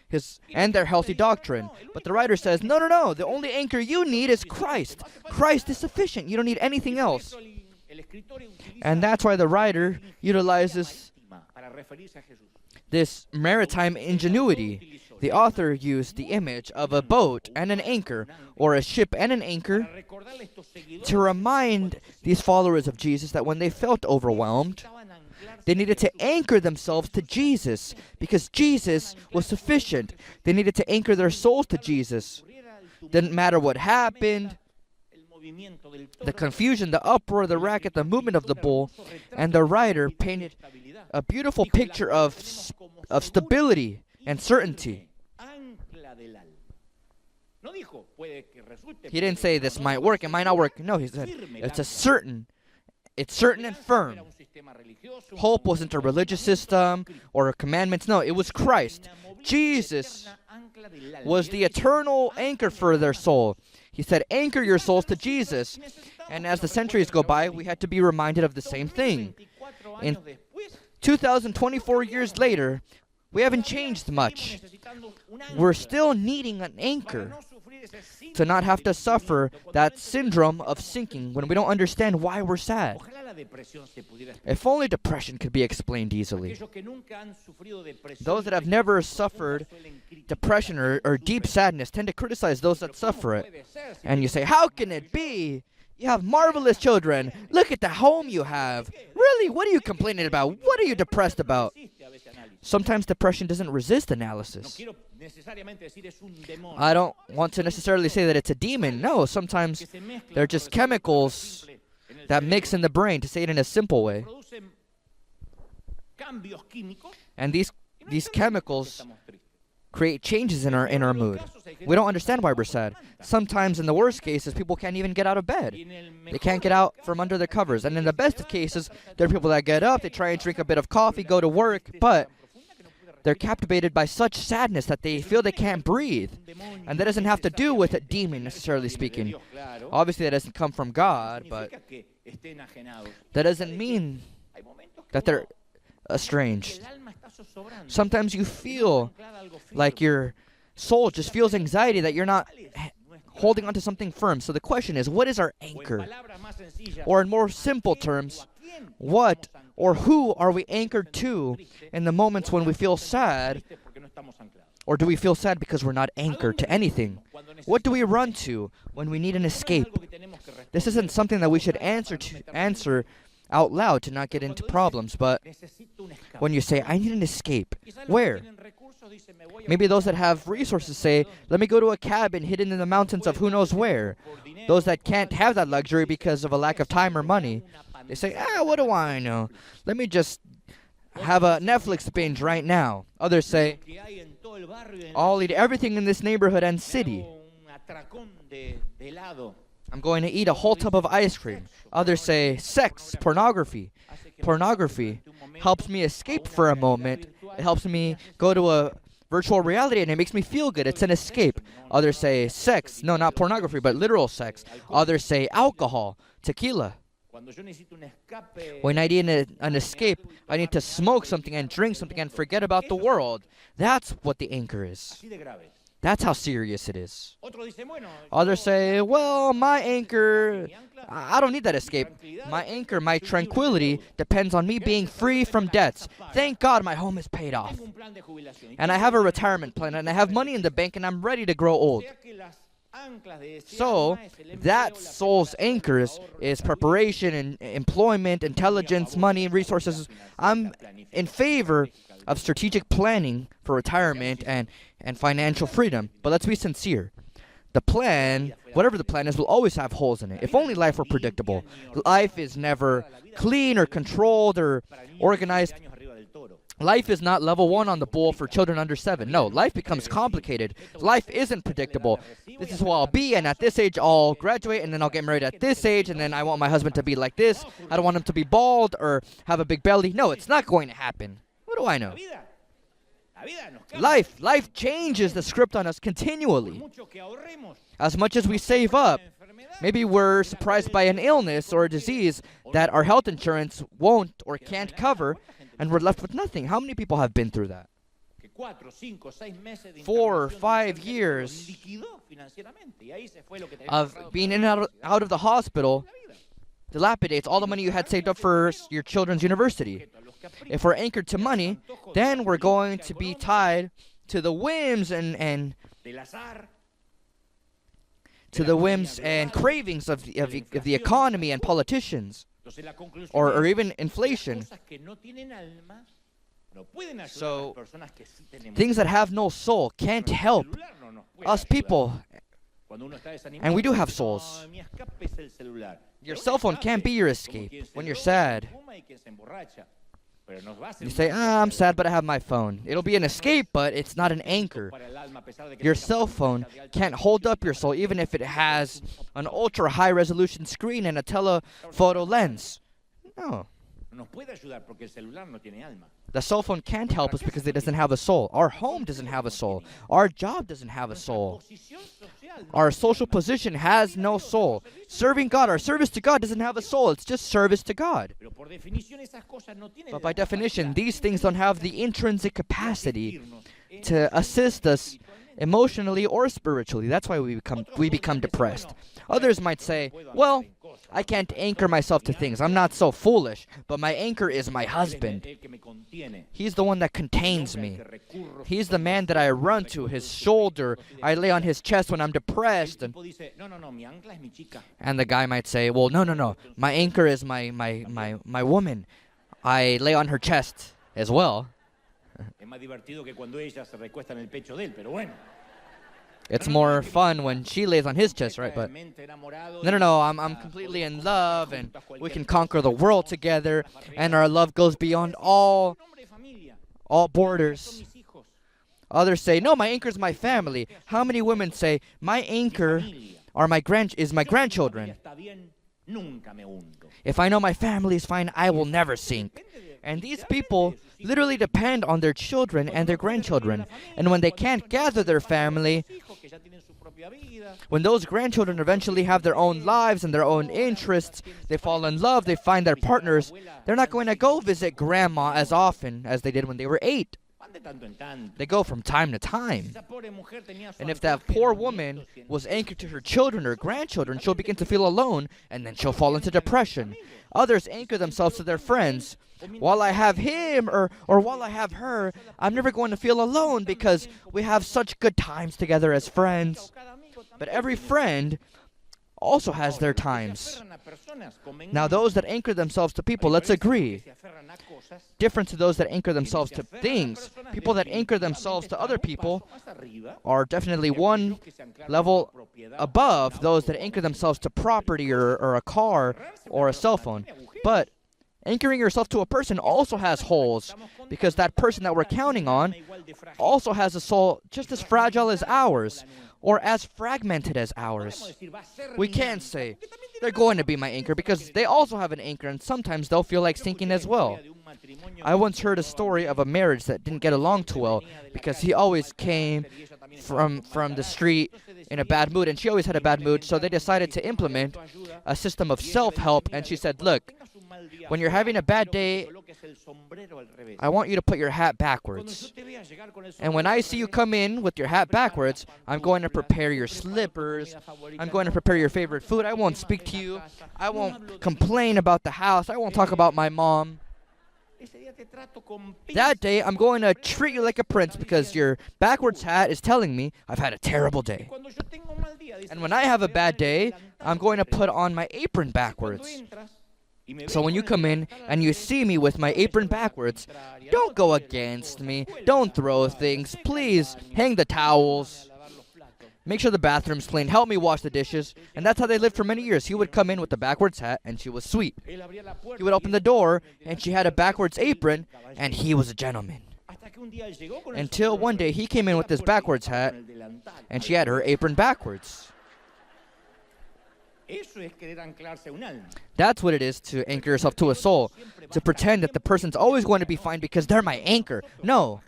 their healthy doctrine. But the writer says, no, the only anchor you need is Christ. Christ is sufficient. You don't need anything else. And that's why the writer utilizes this maritime ingenuity. The author used the image of a boat and an anchor, or a ship and an anchor, to remind these followers of Jesus that when they felt overwhelmed, they needed to anchor themselves to Jesus, because Jesus was sufficient. They needed to anchor their souls to Jesus. Didn't matter what happened, the confusion, the uproar, the racket, the movement of the bull, and the writer painted a beautiful picture of stability and certainty. He didn't say this might work, it might not work. No, he said it's certain and firm. Hope wasn't a religious system or commandments. No, it was Christ. Jesus was the eternal anchor for their soul. He said, anchor your souls to Jesus. And as the centuries go by, we had to be reminded of the same thing. In 2024 years later, we haven't changed much. We're still needing an anchor to not have to suffer that syndrome of sinking when we don't understand why we're sad. If only depression could be explained easily. Those that have never suffered depression or deep sadness tend to criticize those that suffer it. And you say, how can it be? You have marvelous children. Look at the home you have. Really? What are you complaining about? What are you depressed about? Sometimes depression doesn't resist analysis. I don't want to necessarily say that it's a demon. No, sometimes they're just chemicals that mix in the brain, to say it in a simple way. And these chemicals create changes in our mood. We don't understand why we're sad. Sometimes in the worst cases, people can't even get out of bed. They can't get out from under their covers. And in the best of cases, there are people that get up, they try and drink a bit of coffee, go to work, but they're captivated by such sadness that they feel they can't breathe. And that doesn't have to do with a demon, necessarily speaking. Obviously, that doesn't come from God, but that doesn't mean that they're estranged. Sometimes you feel like your soul just feels anxiety that you're not holding onto something firm. So the question is, what is our anchor? Or in more simple terms, what or who are we anchored to in the moments when we feel sad? Or do we feel sad because we're not anchored to anything? What do we run to when we need an escape? This isn't something that we should answer out loud to not get into problems, but when you say, I need an escape, where? Maybe those that have resources say, let me go to a cabin hidden in the mountains of who knows where. Those that can't have that luxury because of a lack of time or money, they say, what do I know? Let me just have a Netflix binge right now. Others say, I'll eat everything in this neighborhood and city. I'm going to eat a whole tub of ice cream. Others say, sex, pornography. Pornography helps me escape for a moment. It helps me go to a virtual reality and it makes me feel good. It's an escape. Others say sex. No, not pornography, but literal sex. Others say alcohol, tequila. When I need an escape, I need to smoke something and drink something and forget about the world. That's what the anchor is. That's how serious it is. Others say, well, my anchor, I don't need that escape. My anchor, my tranquility, depends on me being free from debts. Thank God my home is paid off. And I have a retirement plan, and I have money in the bank, and I'm ready to grow old. So, that soul's anchors is preparation and employment, intelligence, money, resources. I'm in favor of strategic planning for retirement and financial freedom. But let's be sincere. The plan, whatever the plan is, will always have holes in it. If only life were predictable. Life is never clean or controlled or organized. Life is not level 1 on the bull for children under 7. No, life becomes complicated. Life isn't predictable. This is who I'll be, and at this age I'll graduate, and then I'll get married at this age, and then I want my husband to be like this. I don't want him to be bald or have a big belly. No, it's not going to happen. What do I know? Life changes the script on us continually. As much as we save up, maybe we're surprised by an illness or a disease that our health insurance won't or can't cover, and we're left with nothing. How many people have been through that? 4 or 5 years of being in and out of the hospital dilapidates all the money you had saved up for your children's university. If we're anchored to money, then we're going to be tied to the whims and cravings of the economy and politicians, or even inflation. So things that have no soul can't help us people, and we do have souls. Your cell phone can't be your escape when you're sad. You say, I'm sad, but I have my phone. It'll be an escape, but it's not an anchor. Your cell phone can't hold up your soul, even if it has an ultra high resolution screen and a telephoto lens. No. The cell phone can't help us because it doesn't have a soul. Our home doesn't have a soul. Our job doesn't have a soul. Our social position has no soul. Serving God, our service to God doesn't have a soul. It's just service to God. But by definition, these things don't have the intrinsic capacity to assist us emotionally or spiritually. That's why we become depressed. Others might say, well, I can't anchor myself to things. I'm not so foolish, but my anchor is my husband. He's the one that contains me. He's the man that I run to, his shoulder. I lay on his chest when I'm depressed. And the guy might say, well, no. My anchor is my woman. I lay on her chest as well. It's more fun when she lays on his chest, right? But no, I'm completely in love, and we can conquer the world together, and our love goes beyond all borders. Others say, no, my anchor is my family. How many women say, my anchor is my grandchildren? If I know my family is fine, I will never sink. And these people literally depend on their children and their grandchildren. And when they can't gather their family, when those grandchildren eventually have their own lives and their own interests, they fall in love, they find their partners, they're not going to go visit grandma as often as they did when they were 8. They go from time to time. And if that poor woman was anchored to her children or grandchildren, she'll begin to feel alone, and then she'll fall into depression. Others anchor themselves to their friends. While I have him or while I have her, I'm never going to feel alone because we have such good times together as friends. But every friend also has their times. Now those that anchor themselves to people, let's agree, different to those that anchor themselves to things. People that anchor themselves to other people are definitely one level above those that anchor themselves to property or a car or a cell phone. But anchoring yourself to a person also has holes, because that person that we're counting on also has a soul just as fragile as ours, or as fragmented as ours. We can't say, they're going to be my anchor, because they also have an anchor, and sometimes they'll feel like sinking as well. I once heard a story of a marriage that didn't get along too well, because he always came from the street in a bad mood, and she always had a bad mood, so they decided to implement a system of self-help, and she said, look, when you're having a bad day, I want you to put your hat backwards. And when I see you come in with your hat backwards, I'm going to prepare your slippers. I'm going to prepare your favorite food. I won't speak to you. I won't complain about the house. I won't talk about my mom. That day, I'm going to treat you like a prince, because your backwards hat is telling me I've had a terrible day. And when I have a bad day, I'm going to put on my apron backwards. So when you come in and you see me with my apron backwards, don't go against me. Don't throw things. Please hang the towels. Make sure the bathroom's clean. Help me wash the dishes. And that's how they lived for many years. He would come in with the backwards hat, and she was sweet. He would open the door, and she had a backwards apron, and he was a gentleman. Until one day he came in with his backwards hat, and she had her apron backwards. That's what it is to anchor yourself to a soul. To pretend that the person's always going to be fine because they're my anchor. No.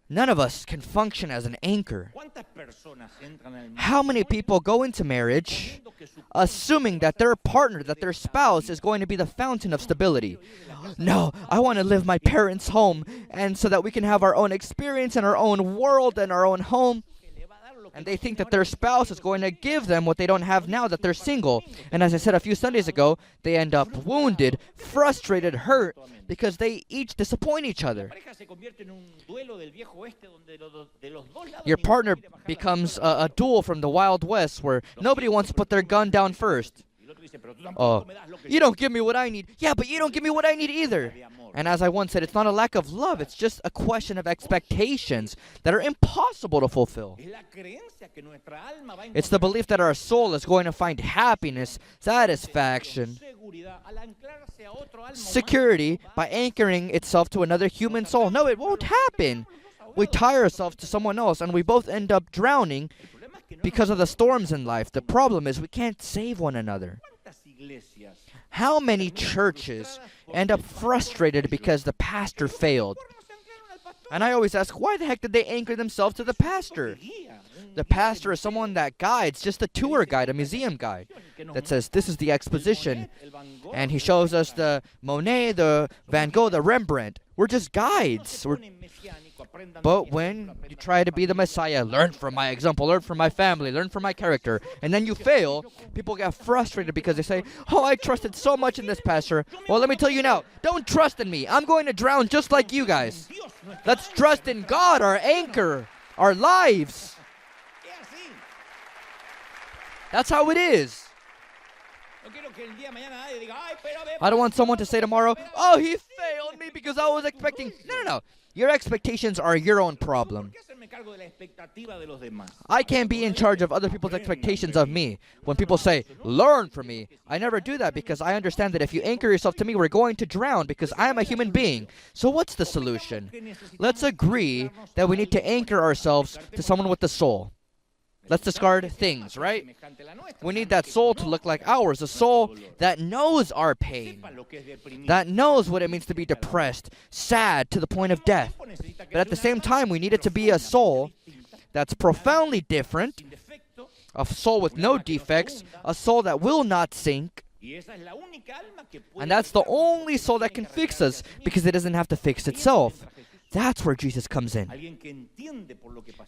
None of us can function as an anchor. How many people go into marriage assuming that their partner, that their spouse is going to be the fountain of stability? No, I want to live my parents' home, and so that we can have our own experience and our own world and our own home. And they think that their spouse is going to give them what they don't have now that they're single. And as I said a few Sundays ago, they end up wounded, frustrated, hurt, because they each disappoint each other. Your partner becomes a duel from the Wild West, where nobody wants to put their gun down first. Oh, you don't give me what I need. Yeah, but you don't give me what I need either. And as I once said, it's not a lack of love, it's just a question of expectations that are impossible to fulfill. It's the belief that our soul is going to find happiness, satisfaction, security by anchoring itself to another human soul. No, it won't happen. We tie ourselves to someone else and we both end up drowning because of the storms in life. The problem is we can't save one another. How many churches end up frustrated because the pastor failed? And I always ask, why the heck did they anchor themselves to the pastor? The pastor is someone that guides, just a tour guide, a museum guide, that says, this is the exposition. And he shows us the Monet, the Van Gogh, the Rembrandt. We're just guides. But when you try to be the Messiah, learn from my example, learn from my family, learn from my character, and then you fail, people get frustrated because they say, oh, I trusted so much in this pastor. Well, let me tell you now, don't trust in me. I'm going to drown just like you guys. Let's trust in God, our anchor, our lives. That's how it is. I don't want someone to say tomorrow, oh, he failed me because I was expecting. No. Your expectations are your own problem. I can't be in charge of other people's expectations of me. When people say, learn from me, I never do that because I understand that if you anchor yourself to me, we're going to drown because I am a human being. So what's the solution? Let's agree that we need to anchor ourselves to someone with the soul. Let's discard things, right? We need that soul to look like ours, a soul that knows our pain, that knows what it means to be depressed, sad to the point of death. But at the same time, we need it to be a soul that's profoundly different, a soul with no defects, a soul that will not sink. And that's the only soul that can fix us because it doesn't have to fix itself. That's where Jesus comes in.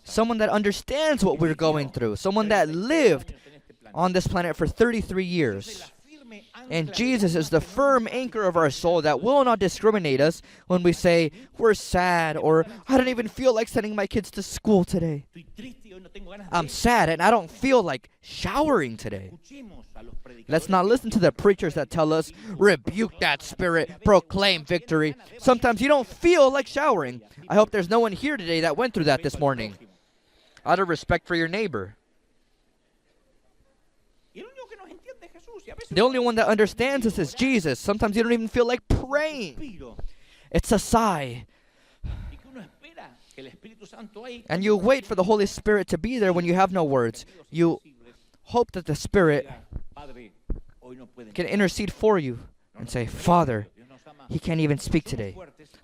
Someone that understands what we're going through. Someone that lived on this planet for 33 years. And Jesus is the firm anchor of our soul that will not discriminate us when we say, we're sad, or I don't even feel like sending my kids to school today. I'm sad and I don't feel like showering today. Let's not listen to the preachers that tell us, rebuke that spirit, proclaim victory. Sometimes you don't feel like showering. I hope there's no one here today that went through that this morning. Out of respect for your neighbor. The only one that understands us is Jesus. Sometimes you don't even feel like praying. It's a sigh. And you wait for the Holy Spirit to be there when you have no words. You hope that the Spirit can intercede for you and say, Father, he can't even speak today.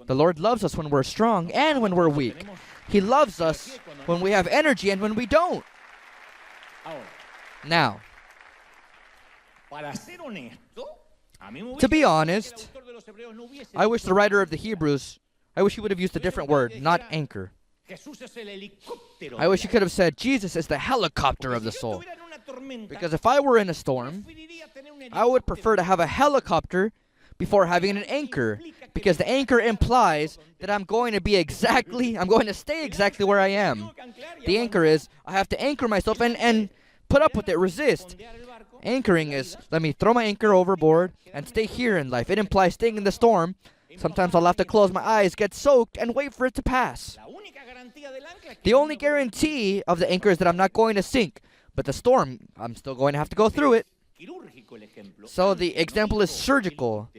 The Lord loves us when we're strong and when we're weak. He loves us when we have energy and when we don't. Now, to be honest, I wish the writer of the Hebrews, I wish he would have used a different word, not anchor. I wish he could have said, Jesus is the helicopter of the soul. Because if I were in a storm, I would prefer to have a helicopter before having an anchor. Because the anchor implies that I'm going to stay exactly where I am. The anchor is, I have to anchor myself and put up with it, resist. Anchoring is, let me throw my anchor overboard and stay here in life. It implies staying in the storm. Sometimes I'll have to close my eyes, get soaked, and wait for it to pass. The only guarantee of the anchor is that I'm not going to sink. But the storm, I'm still going to have to go through it. So the example is surgical.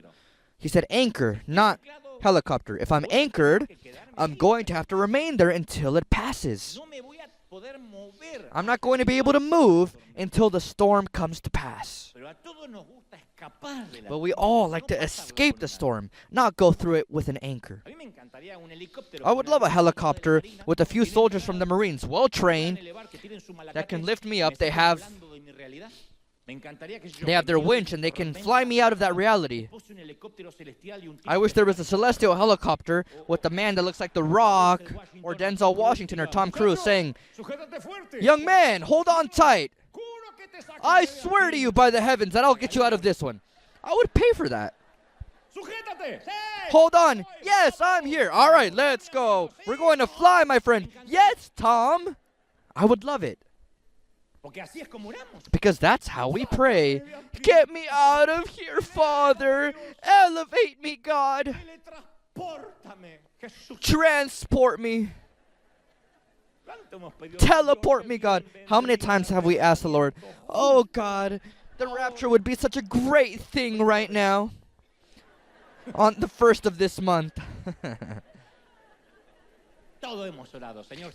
He said anchor, not helicopter. If I'm anchored, I'm going to have to remain there until it passes. I'm not going to be able to move until the storm comes to pass. But we all like to escape the storm, not go through it with an anchor. I would love a helicopter with a few soldiers from the Marines, well trained, that can lift me up. They have their winch and they can fly me out of that reality. I wish there was a celestial helicopter with a man that looks like The Rock or Denzel Washington or Tom Cruise saying, young man, hold on tight. I swear to you by the heavens that I'll get you out of this one. I would pay for that. Hold on. Yes, I'm here. All right, let's go. We're going to fly, my friend. Yes, Tom. I would love it. Because that's how we pray. Get me out of here, Father. Elevate me, God. Transport me. Teleport me, God. How many times have we asked the Lord, oh God, the rapture would be such a great thing right now on the 1st of this month.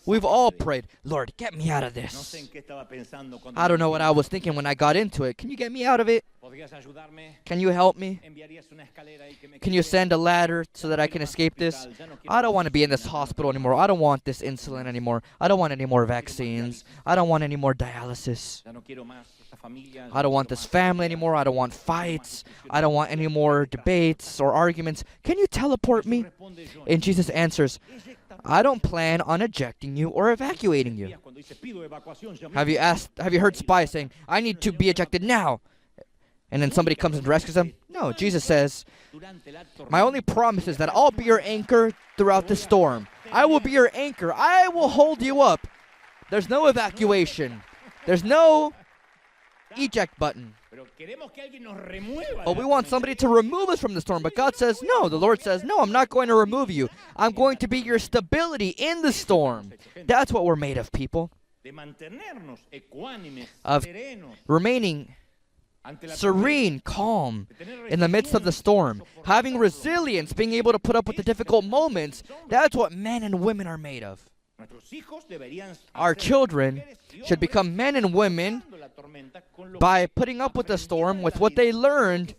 We've all prayed, Lord, get me out of this. I don't know what I was thinking when I got into it. Can you get me out of it? Can you help me? Can you send a ladder so that I can escape this? I don't want to be in this hospital anymore. I don't want this insulin anymore. I don't want any more vaccines. I don't want any more dialysis. I don't want this family anymore. I don't want fights. I don't want any more debates or arguments. Can you teleport me? And Jesus answers, I don't plan on ejecting you or evacuating you. Have you heard spies saying, I need to be ejected now? And then somebody comes and rescues them? No, Jesus says, my only promise is that I'll be your anchor throughout the storm. I will be your anchor. I will hold you up. There's no evacuation. There's no eject button. But we want somebody to remove us from the storm. But God says, no. The Lord says, no, I'm not going to remove you. I'm going to be your stability in the storm. That's what we're made of, people. Of remaining serene, calm in the midst of the storm. Having resilience, being able to put up with the difficult moments. That's what men and women are made of. Our children should become men and women by putting up with the storm with what they learned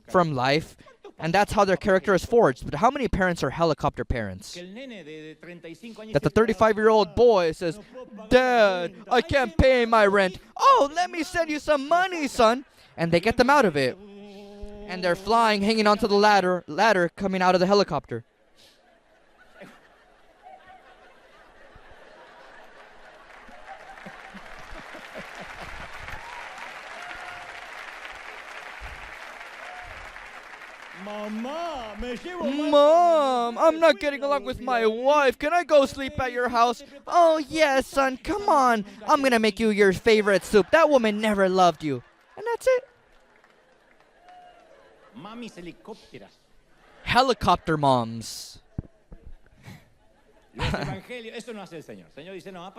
from life, and that's how their character is forged. But how many parents are helicopter parents? That the 35-year-old boy says, Dad, I can't pay my rent. Oh, let me send you some money, son. And they get them out of it. And they're flying, hanging onto the ladder coming out of the helicopter. Mom, I'm not getting along with my wife. Can I go sleep at your house? Oh, yes, son. Come on. I'm going to make you your favorite soup. That woman never loved you. And that's it. Helicopter moms. The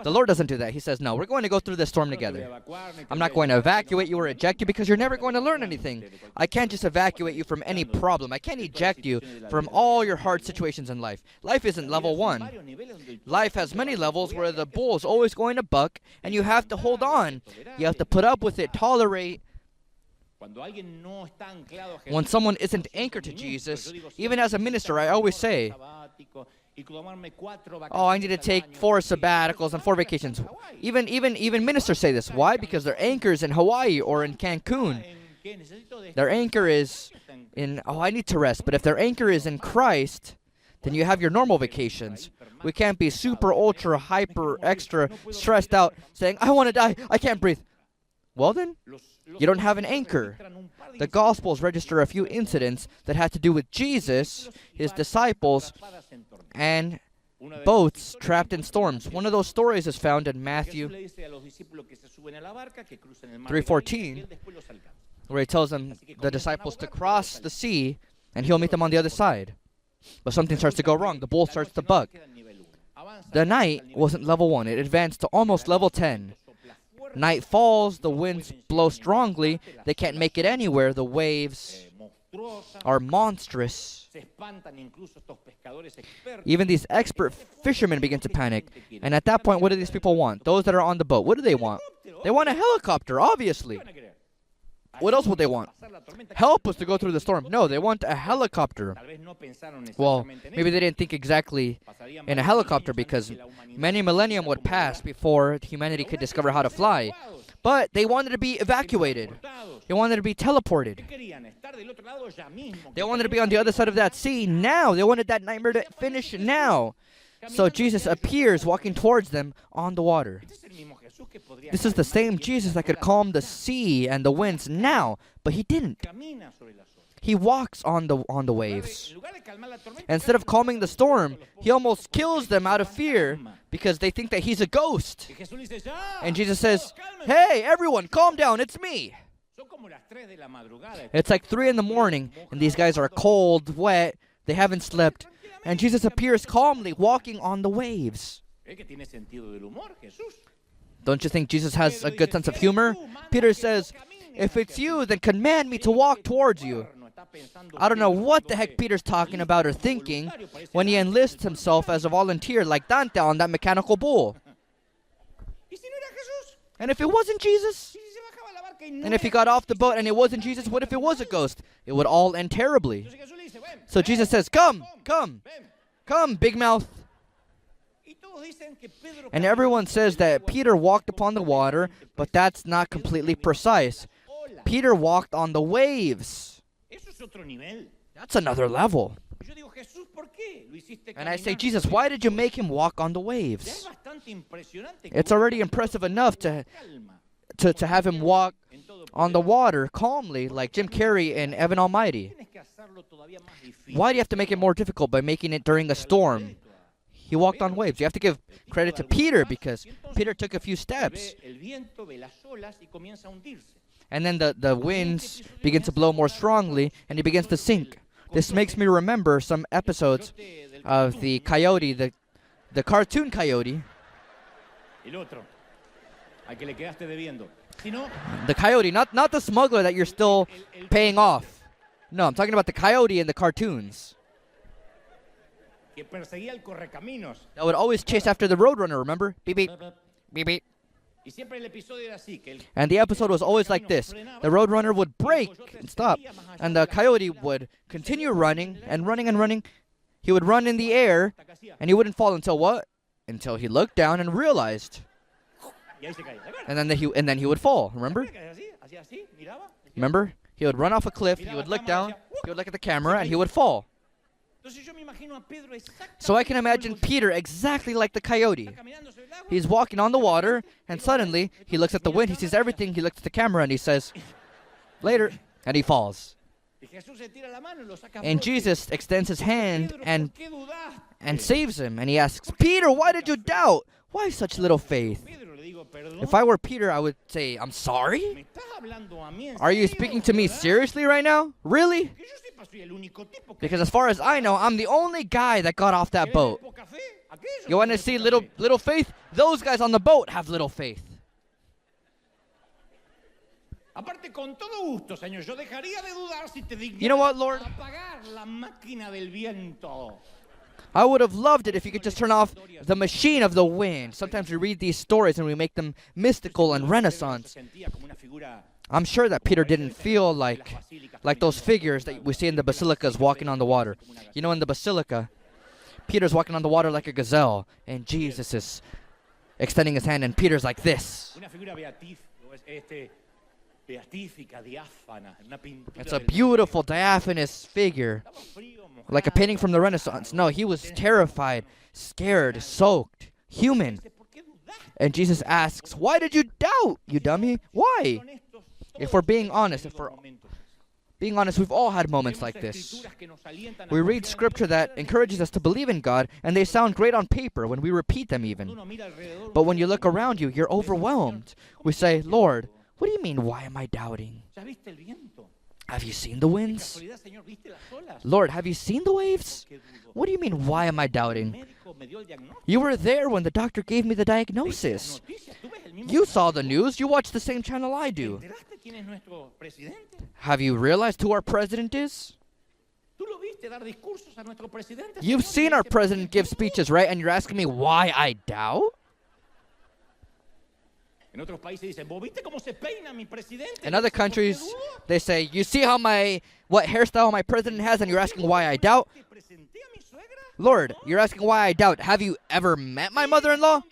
Lord doesn't do that. He says, no, we're going to go through this storm together. I'm not going to evacuate you or eject you because you're never going to learn anything. I can't just evacuate you from any problem. I can't eject you from all your hard situations in life. Life isn't level 1. Life has many levels where the bull is always going to buck, and you have to hold on. You have to put up with it, tolerate. When someone isn't anchored to Jesus, even as a minister, I always say, oh, I need to take 4 sabbaticals and 4 vacations. Even ministers say this. Why? Because their anchor is in Hawaii or in Cancun. Their anchor is in, oh, I need to rest. But if their anchor is in Christ, then you have your normal vacations. We can't be super, ultra, hyper, extra stressed out saying, I want to die, I can't breathe. Well then, you don't have an anchor. The Gospels register a few incidents that had to do with Jesus, his disciples, and boats trapped in storms. One of those stories is found in Matthew 3:14, where he tells them, the disciples, to cross the sea, and he'll meet them on the other side. But something starts to go wrong. The bull starts to buck. The night wasn't level 1. It advanced to almost level 10. Night falls, the winds blow strongly, they can't make it anywhere, the waves are monstrous. Even these expert fishermen begin to panic. And at that point, what do these people want? Those that are on the boat, what do they want? They want a helicopter, obviously. What else would they want? Help us to go through the storm. No, they want a helicopter. Well, maybe they didn't think exactly in a helicopter because many millennium would pass before humanity could discover how to fly. But they wanted to be evacuated. They wanted to be teleported. They wanted to be on the other side of that sea now. They wanted that nightmare to finish now. So Jesus appears walking towards them on the water. This is the same Jesus that could calm the sea and the winds now, but he didn't. He walks on the waves. Instead of calming the storm, he almost kills them out of fear because they think that he's a ghost. And Jesus says, hey, everyone, calm down, it's me. It's like 3 in the morning, and these guys are cold, wet. They haven't slept. And Jesus appears calmly walking on the waves. Don't you think Jesus has a good sense of humor? Peter says, if it's you, then command me to walk towards you. I don't know what the heck Peter's talking about or thinking when he enlists himself as a volunteer like Dante on that mechanical bull. And if it wasn't Jesus? And if he got off the boat and it wasn't Jesus, what if it was a ghost? It would all end terribly. So Jesus says, come, come, come, big mouth. And everyone says that Peter walked upon the water, but that's not completely precise. Peter walked on the waves. That's another level. And I say, Jesus, why did you make him walk on the waves? It's already impressive enough to have him walk on the water calmly like Jim Carrey in Evan Almighty. Why do you have to make it more difficult by making it during a storm? He walked on waves. You have to give credit to Peter because Peter took a few steps. And then the winds begin to blow more strongly and he begins to sink. This makes me remember some episodes of the coyote, the cartoon coyote. The coyote, not the smuggler that you're still paying off. No, I'm talking about the coyote in the cartoons. That would always chase after the roadrunner, remember? Beep, beep, beep, beep. And the episode was always like this. The roadrunner would brake and stop. And the coyote would continue running and running and running. He would run in the air and he wouldn't fall until what? Until he looked down and realized. And then he would fall, remember? Remember? He would run off a cliff, he would look down, he would look at the camera, and he would fall. So I can imagine Peter exactly like the coyote. He's walking on the water, and suddenly he looks at the wind, he sees everything, he looks at the camera, and he says, later, and he falls. And Jesus extends his hand and saves him, and he asks, Peter, why did you doubt? Why such little faith? If I were Peter, I would say, I'm sorry? Are you speaking to me seriously right now? Really? Because as far as I know, I'm the only guy that got off that boat. You want to see little faith? Those guys on the boat have little faith. You know what, Lord? I would have loved it if you could just turn off the machine of the wind. Sometimes we read these stories and we make them mystical and Renaissance. I'm sure that Peter didn't feel like those figures that we see in the basilicas walking on the water. You know, in the basilica, Peter's walking on the water like a gazelle, and Jesus is extending his hand, and Peter's like this. It's a beautiful diaphanous figure, like a painting from the Renaissance. No, he was terrified, scared, soaked, human. And Jesus asks, why did you doubt, you dummy? Why? If we're being honest, we've all had moments like this. We read scripture that encourages us to believe in God, and they sound great on paper when we repeat them even. But when you look around you, you're overwhelmed. We say, Lord, what do you mean, why am I doubting? Have you seen the winds? Lord, have you seen the waves? What do you mean, why am I doubting? You were there when the doctor gave me the diagnosis. You saw the news. You watch the same channel I do. Have you realized who our president is? You've seen our president give speeches, right? And you're asking me why I doubt? In other countries, they say, you see what hairstyle my president has, and you're asking why I doubt? Lord, you're asking why I doubt. Have you ever met my mother-in-law?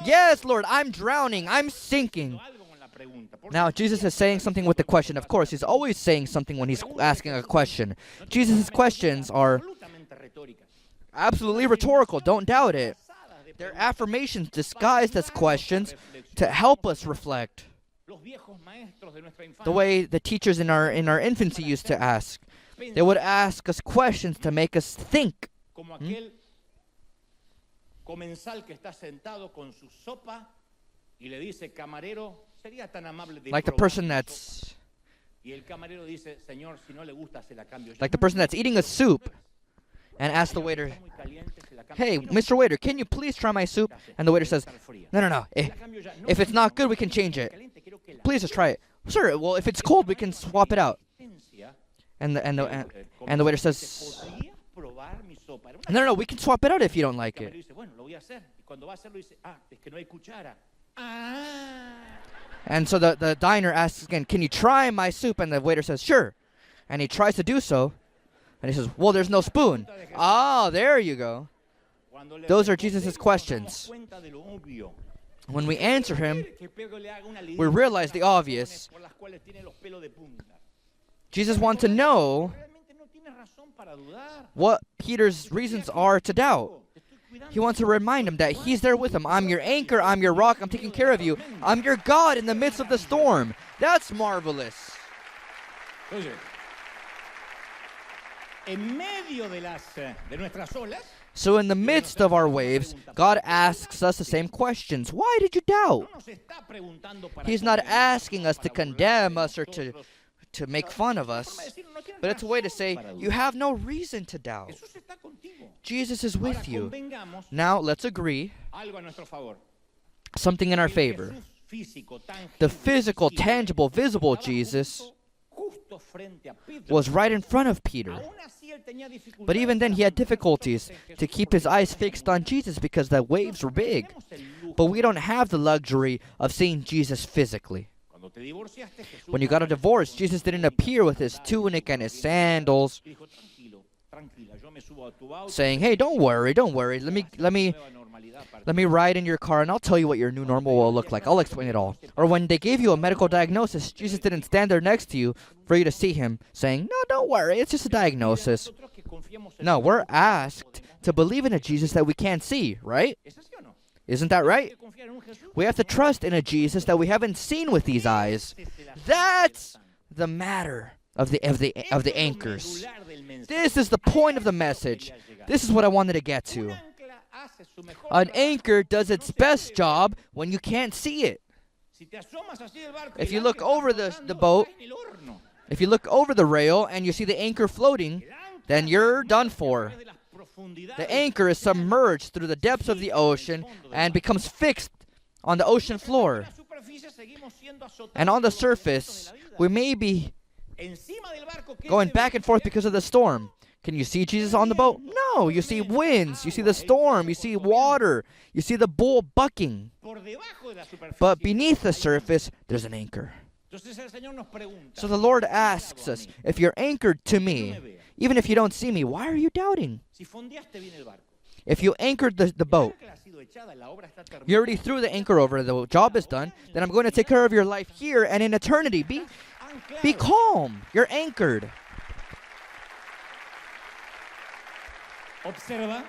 Yes, Lord, I'm drowning. I'm sinking. Now, Jesus is saying something with the question. Of course, he's always saying something when he's asking a question. Jesus' questions are absolutely rhetorical. Don't doubt it. They're affirmations disguised as questions to help us reflect. The way the teachers in our infancy used to ask. They would ask us questions to make us think. Like the person that's Like the person that's eating a soup and asks the waiter, "Hey, Mr. Waiter, can you please try my soup?" And the waiter says, No. If it's not good, we can change it. Please just try it. Sure, well, if it's cold, we can swap it out. And the waiter says, No, we can swap it out if you don't like it. And so the diner asks again, "Can you try my soup?" And the waiter says, "Sure." And he tries to do so. And he says, "Well, there's no spoon." Oh, there you go. Those are Jesus' questions. When we answer him, we realize the obvious. Jesus wants to know what Peter's reasons are to doubt. He wants to remind him that he's there with him. "I'm your anchor, I'm your rock, I'm taking care of you. I'm your God in the midst of the storm." That's marvelous. So in the midst of our waves, God asks us the same questions. Why did you doubt? He's not asking us to condemn us or to make fun of us, but it's a way to say, you have no reason to doubt. Jesus is with you. Now let's agree something in our favor. The physical, tangible, visible Jesus was right in front of Peter. But even then, he had difficulties to keep his eyes fixed on Jesus because the waves were big. But we don't have the luxury of seeing Jesus physically. When you got a divorce, Jesus didn't appear with his tunic and his sandals, saying, "Hey, don't worry. Let me ride in your car and I'll tell you what your new normal will look like. I'll explain it all." Or when they gave you a medical diagnosis, Jesus didn't stand there next to you for you to see him, saying, "No, don't worry, it's just a diagnosis." No, we're asked to believe in a Jesus that we can't see, right? Isn't that right? We have to trust in a Jesus that we haven't seen with these eyes. That's the matter of the anchors. This is the point of the message. This is what I wanted to get to. An anchor does its best job when you can't see it. If you look over the boat, if you look over the rail and you see the anchor floating, then you're done for. The anchor is submerged through the depths of the ocean and becomes fixed on the ocean floor. And on the surface, we may be going back and forth because of the storm. Can you see Jesus on the boat? No, you see winds, you see the storm, you see water, you see the bull bucking. But beneath the surface, there's an anchor. So the Lord asks us, if you're anchored to me, even if you don't see me, why are you doubting? If you anchored the boat, you already threw the anchor over, the job is done, then I'm going to take care of your life here and in eternity. Be calm. You're anchored. Observe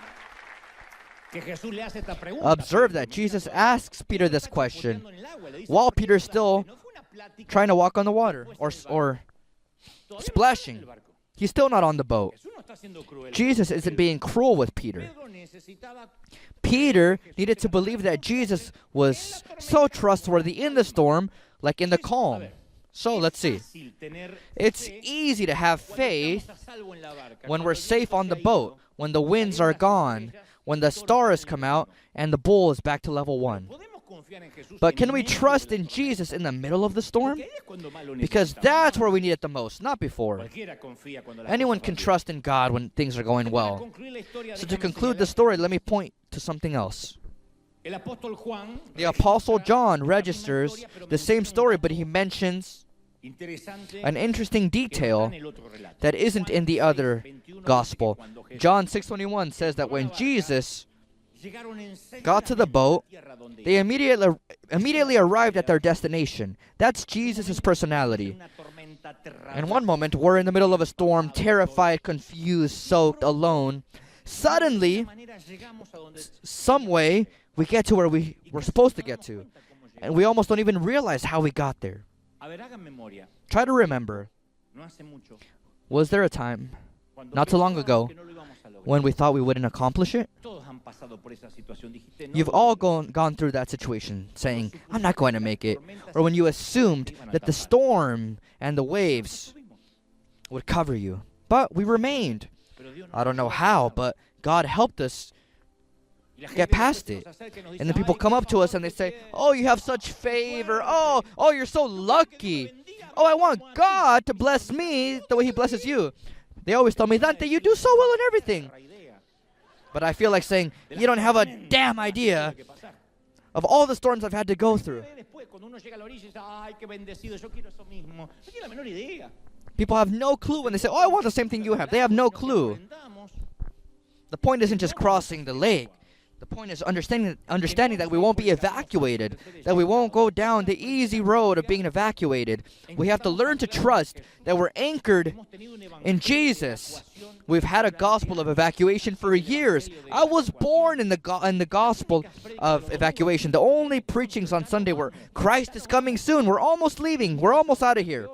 that Jesus asks Peter this question while Peter's still trying to walk on the water or splashing. He's still not on the boat. Jesus isn't being cruel with Peter. Peter needed to believe that Jesus was so trustworthy in the storm, like in the calm. So let's see. It's easy to have faith when we're safe on the boat, when the winds are gone, when the stars come out, and the bull is back to level 1. But can we trust in Jesus in the middle of the storm? Because that's where we need it the most, not before. Anyone can trust in God when things are going well. So to conclude the story, let me point to something else. The Apostle John registers the same story, but he mentions an interesting detail that isn't in the other gospel. John 6:21 says that when Jesus got to the boat, they immediately arrived at their destination. That's Jesus' personality. In one moment, we're in the middle of a storm, terrified, confused, soaked, alone. Suddenly, some way, we get to where we're supposed to get to. And we almost don't even realize how we got there. Try to remember. Was there a time, not too long ago, when we thought we wouldn't accomplish it? You've all gone through that situation, saying, I'm not going to make it. Or when you assumed that the storm and the waves would cover you. But we remained. I don't know how, but God helped us get past it. And then people come up to us and they say, oh, you have such favor. Oh, you're so lucky. Oh, I want God to bless me the way He blesses you. They always tell me, Dante, you do so well in everything. But I feel like saying, you don't have a damn idea of all the storms I've had to go through. People have no clue when they say, oh, I want the same thing you have. They have no clue. The point isn't just crossing the lake. The point is understanding that we won't be evacuated, that we won't go down the easy road of being evacuated. We have to learn to trust that we're anchored in Jesus. We've had a gospel of evacuation for years. I was born in the gospel of evacuation. The only preachings on Sunday were, Christ is coming soon. We're almost leaving. We're almost out of here.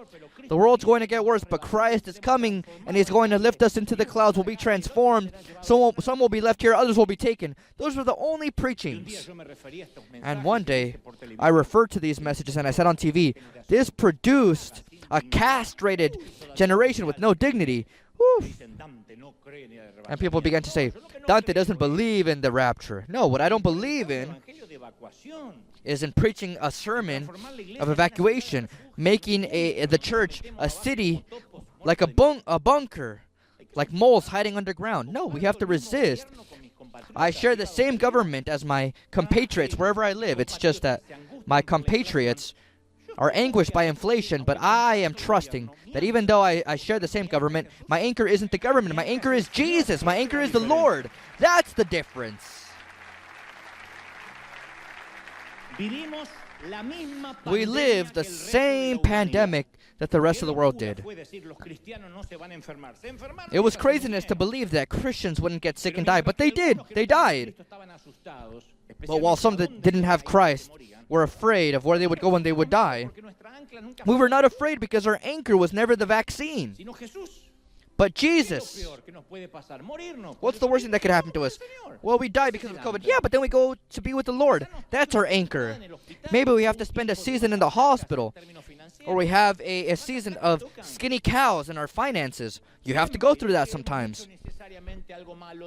The world's going to get worse, but Christ is coming, and He's going to lift us into the clouds. We'll be transformed. Some will be left here, others will be taken. Those were the only preachings. And one day, I referred to these messages, and I said on TV, this produced a castrated generation with no dignity. Woo. And people began to say, Dante doesn't believe in the rapture. No, what I don't believe in is in preaching a sermon of evacuation, making the church a city like a bunker, like moles hiding underground. No, we have to resist. I share the same government as my compatriots wherever I live. It's just that my compatriots are anguished by inflation, but I am trusting that even though I share the same government, my anchor isn't the government. My anchor is Jesus. My anchor is the Lord. That's the difference. We lived the same pandemic that the rest of the world did. It was craziness to believe that Christians wouldn't get sick and die, but they did. They died. But while some that didn't have Christ were afraid of where they would go when they would die, we were not afraid because our anchor was never the vaccine, but Jesus. What's the worst thing that could happen to us? Well, we die because of COVID. Yeah, but then we go to be with the Lord. That's our anchor. Maybe we have to spend a season in the hospital, or we have a season of skinny cows in our finances. You have to go through that sometimes.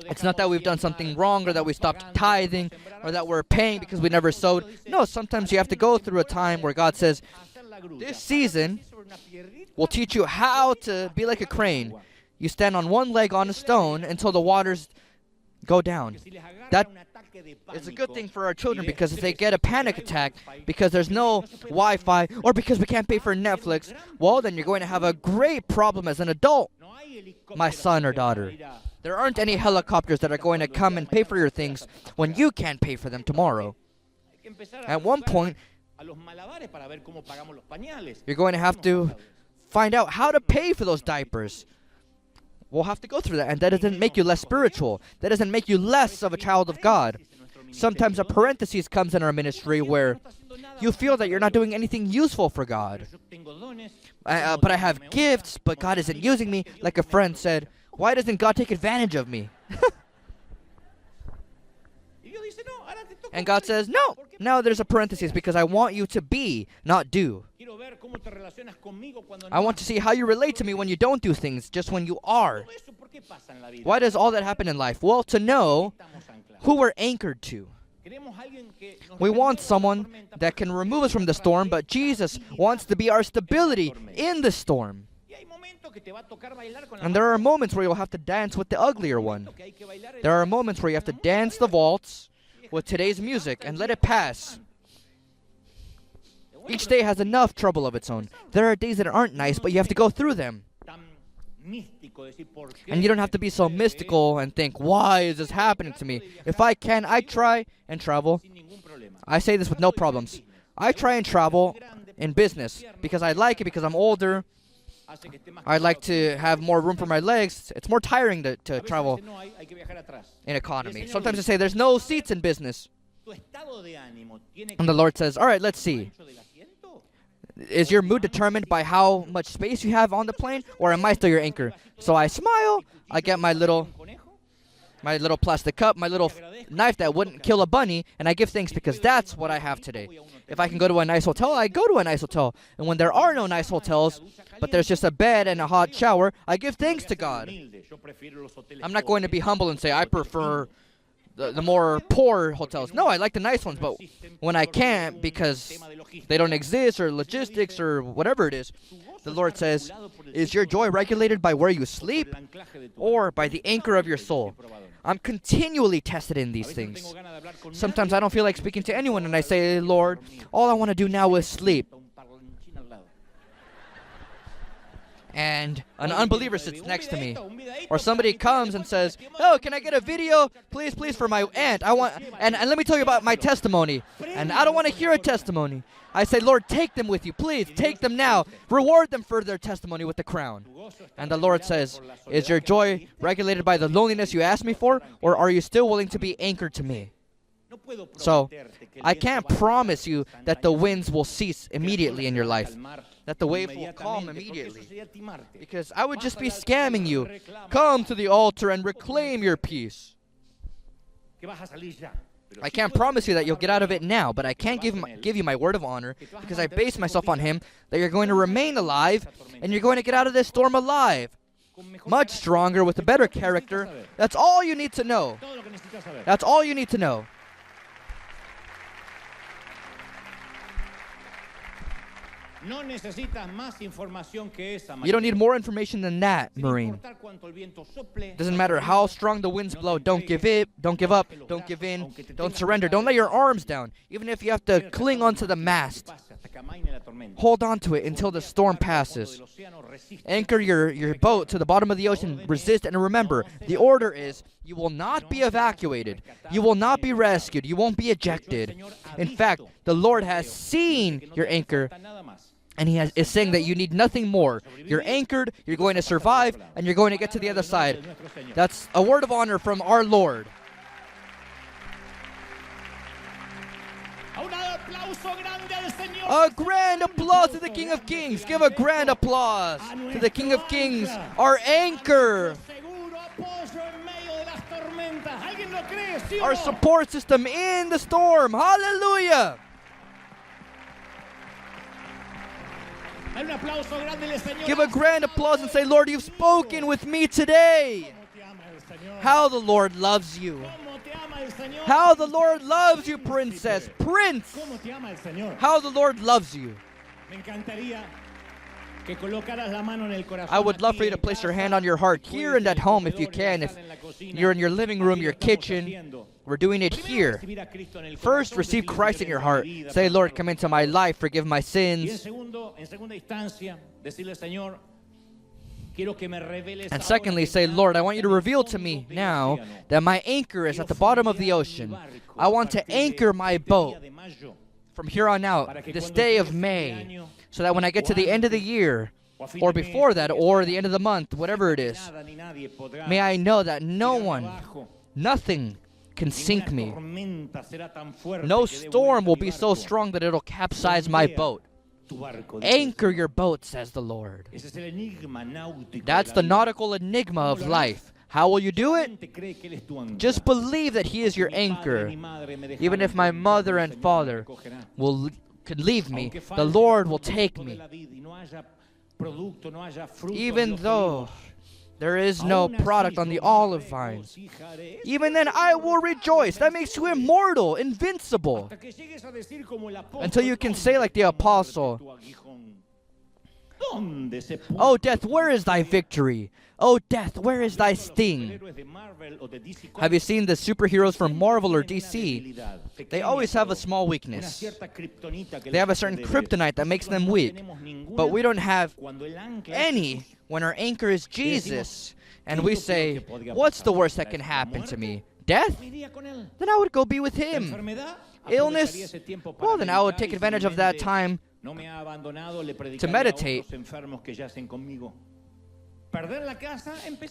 It's not that we've done something wrong or that we stopped tithing or that we're paying because we never sowed. No, sometimes you have to go through a time where God says, this season will teach you how to be like a crane. You stand on one leg on a stone until the waters go down. That is a good thing for our children, because if they get a panic attack because there's no Wi-Fi or because we can't pay for Netflix, well, then you're going to have a great problem as an adult, my son or daughter. There aren't any helicopters that are going to come and pay for your things when you can't pay for them tomorrow. At one point, you're going to have to find out how to pay for those diapers. We'll have to go through that, and that doesn't make you less spiritual. That doesn't make you less of a child of God. Sometimes a parenthesis comes in our ministry where you feel that you're not doing anything useful for God. But I have gifts, but God isn't using me. Like a friend said, why doesn't God take advantage of me? And God says, no. Now there's a parenthesis because I want you to be, not do. I want to see how you relate to me when you don't do things, just when you are. Why does all that happen in life? Well, to know who we're anchored to. We want someone that can remove us from the storm, but Jesus wants to be our stability in the storm. And there are moments where you'll have to dance with the uglier one. There are moments where you have to dance the waltz with today's music and let it pass. Each day has enough trouble of its own. There are days that aren't nice, but you have to go through them. And you don't have to be so mystical and think, why is this happening to me? If I can, I try and travel. I say this with no problems. I try and travel in business because I like it, because I'm older. I'd like to have more room for my legs. It's more tiring to travel in economy. Sometimes I say there's no seats in business. And the Lord says, all right, let's see. Is your mood determined by how much space you have on the plane, or am I still your anchor? So I smile, I get my little my little plastic cup, my little knife that wouldn't kill a bunny, and I give thanks because that's what I have today. If I can go to a nice hotel, I go to a nice hotel. And when there are no nice hotels, but there's just a bed and a hot shower, I give thanks to God. I'm not going to be humble and say I prefer the more poor hotels. No, I like the nice ones, but when I can't because they don't exist or logistics or whatever it is, the Lord says, is your joy regulated by where you sleep or by the anchor of your soul? I'm continually tested in these things. Sometimes I don't feel like speaking to anyone and I say, Lord, all I want to do now is sleep. And an unbeliever sits next to me. Or somebody comes and says, oh, can I get a video? Please, please, for my aunt. And let me tell you about my testimony. And I don't want to hear a testimony. I say, Lord, take them with you. Please, take them now. Reward them for their testimony with the crown. And the Lord says, is your joy regulated by the loneliness you asked me for? Or are you still willing to be anchored to me? So, I can't promise you that the winds will cease immediately in your life, that the wave will calm immediately, because I would just be scamming you. Come to the altar and reclaim your peace. I can't promise you that you'll get out of it now, but I can give you my word of honor, because I base myself on Him, that you're going to remain alive, and you're going to get out of this storm alive. Much stronger, with a better character. That's all you need to know. That's all you need to know. You don't need more information than that, Marine. Doesn't matter how strong the winds blow. Don't give up. Don't give in. Don't surrender. Don't let your arms down. Even if you have to cling onto the mast, hold on to it until the storm passes. Anchor your boat to the bottom of the ocean. Resist, and remember, the order is you will not be evacuated. You will not be rescued. You won't be ejected. In fact, the Lord has seen your anchor, and He is saying that you need nothing more. You're anchored, you're going to survive, and you're going to get to the other side. That's a word of honor from our Lord. A grand applause to the King of Kings. Give a grand applause to the King of Kings, our anchor, our support system in the storm. Hallelujah. Give a grand applause and say, Lord, you've spoken with me today. How the Lord loves you. How the Lord loves you, princess. Prince. How the Lord loves you. I would love for you to place your hand on your heart here and at home if you can. If you're in your living room, your kitchen, we're doing it here. First, receive Christ in your heart. Say, Lord, come into my life, forgive my sins. And secondly, say, Lord, I want you to reveal to me now that my anchor is at the bottom of the ocean. I want to anchor my boat from here on out, this day of May, so that when I get to the end of the year, or before that, or the end of the month, whatever it is, may I know that no one, nothing can sink me. No storm will be so strong that it'll capsize my boat. Anchor your boat, says the Lord. That's the nautical enigma of life. How will you do it? Just believe that He is your anchor. Even if my mother and father could leave me, the Lord will take me. Even though there is no product on the olive vines, even then I will rejoice. That makes you immortal, invincible. Until you can say like the apostle, "Oh death, where is thy victory? Oh death, where is thy sting?" Have you seen the superheroes from Marvel or DC? They always have a small weakness. They have a certain kryptonite that makes them weak. But we don't have any when our anchor is Jesus. And we say, what's the worst that can happen to me? Death? Then I would go be with Him. Illness? Well, then I would take advantage of that time to meditate.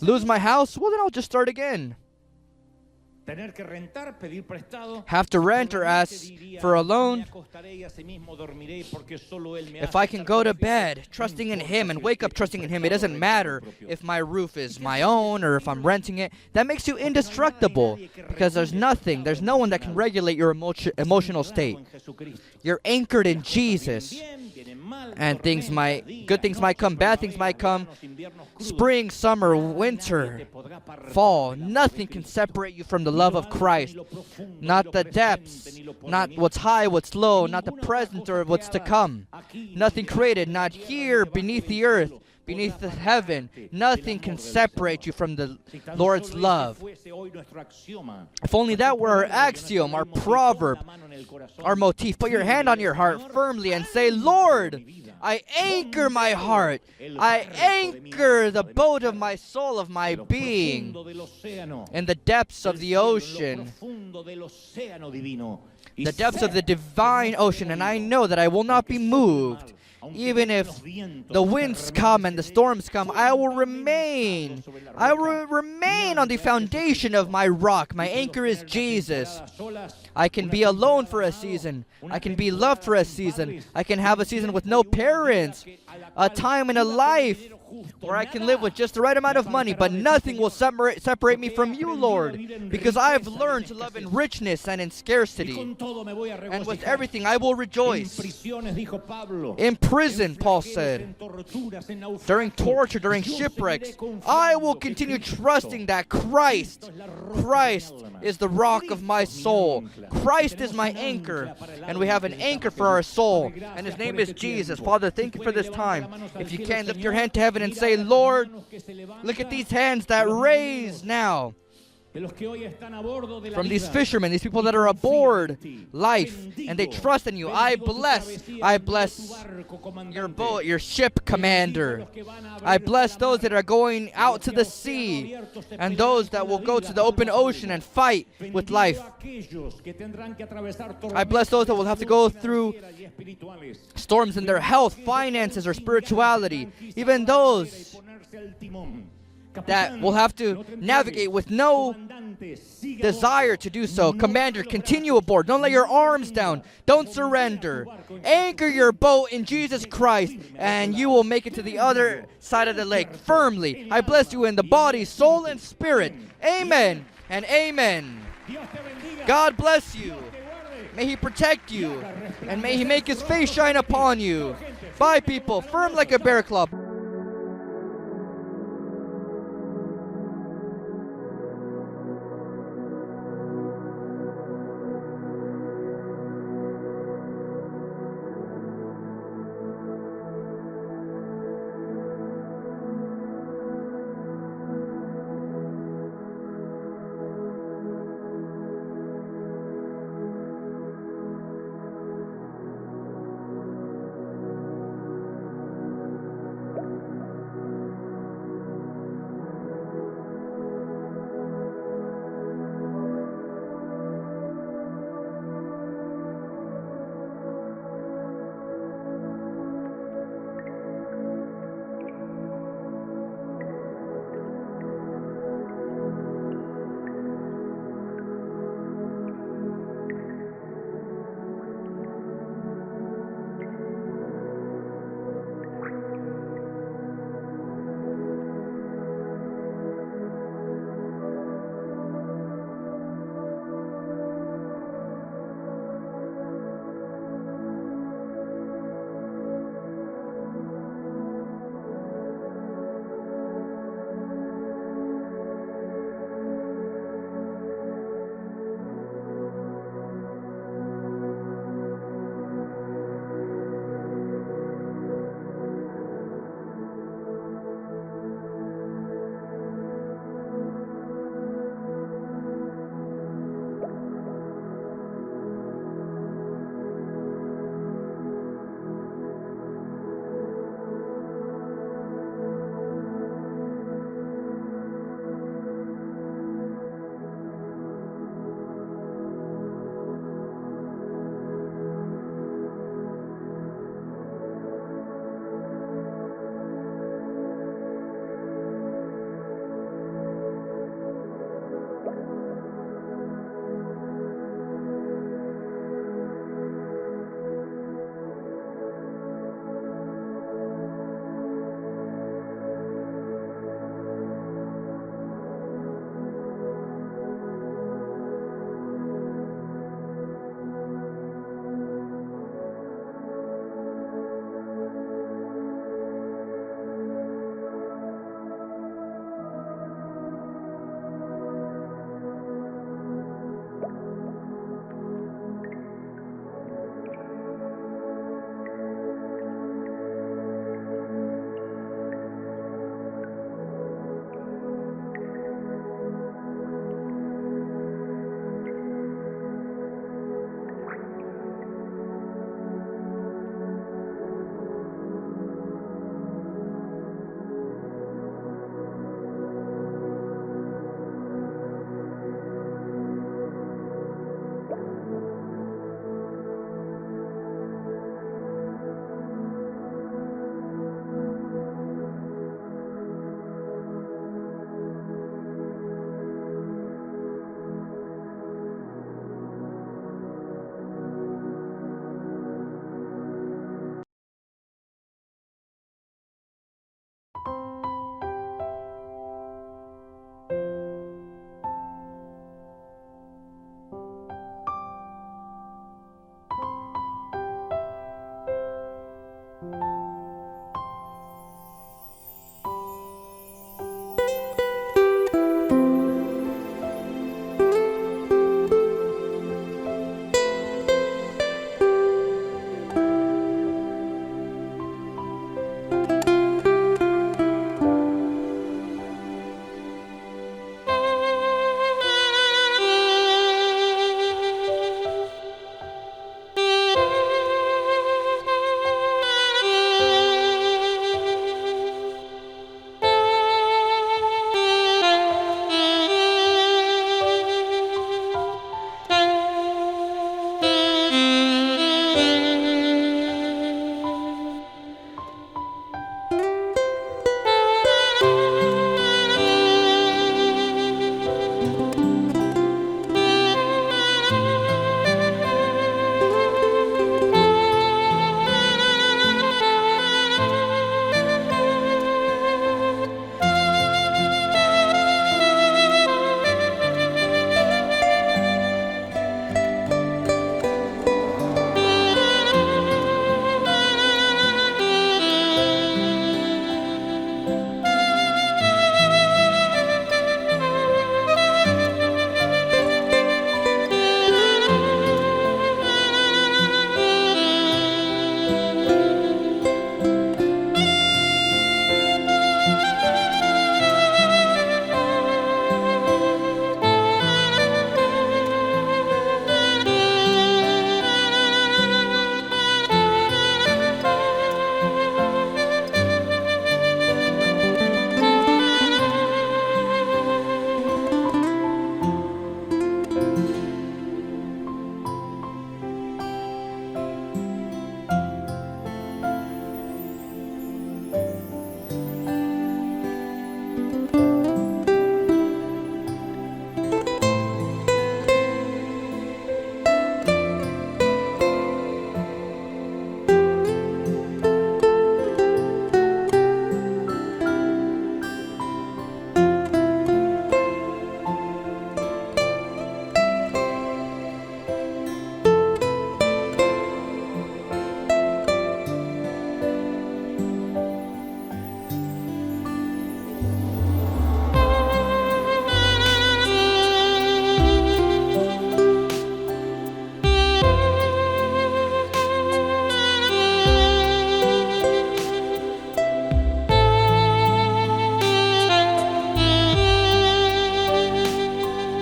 Lose my house? Well, then I'll just start again. have to rent or ask for a loan. If I can go to bed trusting in Him and wake up trusting in Him, it doesn't matter if my roof is my own or if I'm renting it. That makes you indestructible because there's no one that can regulate your emotional state. You're anchored in Jesus. And good things might come, bad things might come. Spring, summer, winter, fall. Nothing can separate you from the love of Christ. Not the depths, not what's high, what's low, not the present or what's to come. Nothing created, not here, beneath the earth, beneath the heaven. Nothing can separate you from the Lord's love. If only that were our axiom, our proverb, our motif. Put your hand on your heart firmly and say, Lord, I anchor my heart. I anchor the boat of my soul, of my being, in the depths of the ocean, the depths of the divine ocean, and I know that I will not be moved. Even if the winds come and the storms come, I will remain. I will remain on the foundation of my rock. My anchor is Jesus. I can be alone for a season. I can be loved for a season. I can have a season with no parents. A time in a life where I can live with just the right amount of money, but nothing will separate me from you, Lord, because I have learned to love in richness and in scarcity. And with everything I will rejoice. In prison, Paul said, during torture, during shipwrecks, I will continue trusting that Christ is the rock of my soul. Christ is my anchor, and we have an anchor for our soul, and His name is Jesus. Father, thank you for this time. If you can, lift your hand to heaven and say, Lord, look at these hands that raise now from these fishermen, these people that are aboard life, and they trust in you. I bless your boat, your ship commander. I bless those that are going out to the sea, and those that will go to the open ocean and fight with life. I bless those that will have to go through storms in their health, finances, or spirituality. Even those that will have to navigate with no desire to do so. Commander, continue aboard. Don't let your arms down. Don't surrender. Anchor your boat in Jesus Christ, and you will make it to the other side of the lake firmly. I bless you in the body, soul, and spirit. Amen and amen. God bless you. May He protect you, and may He make His face shine upon you. Bye, people. Firm like a bear club.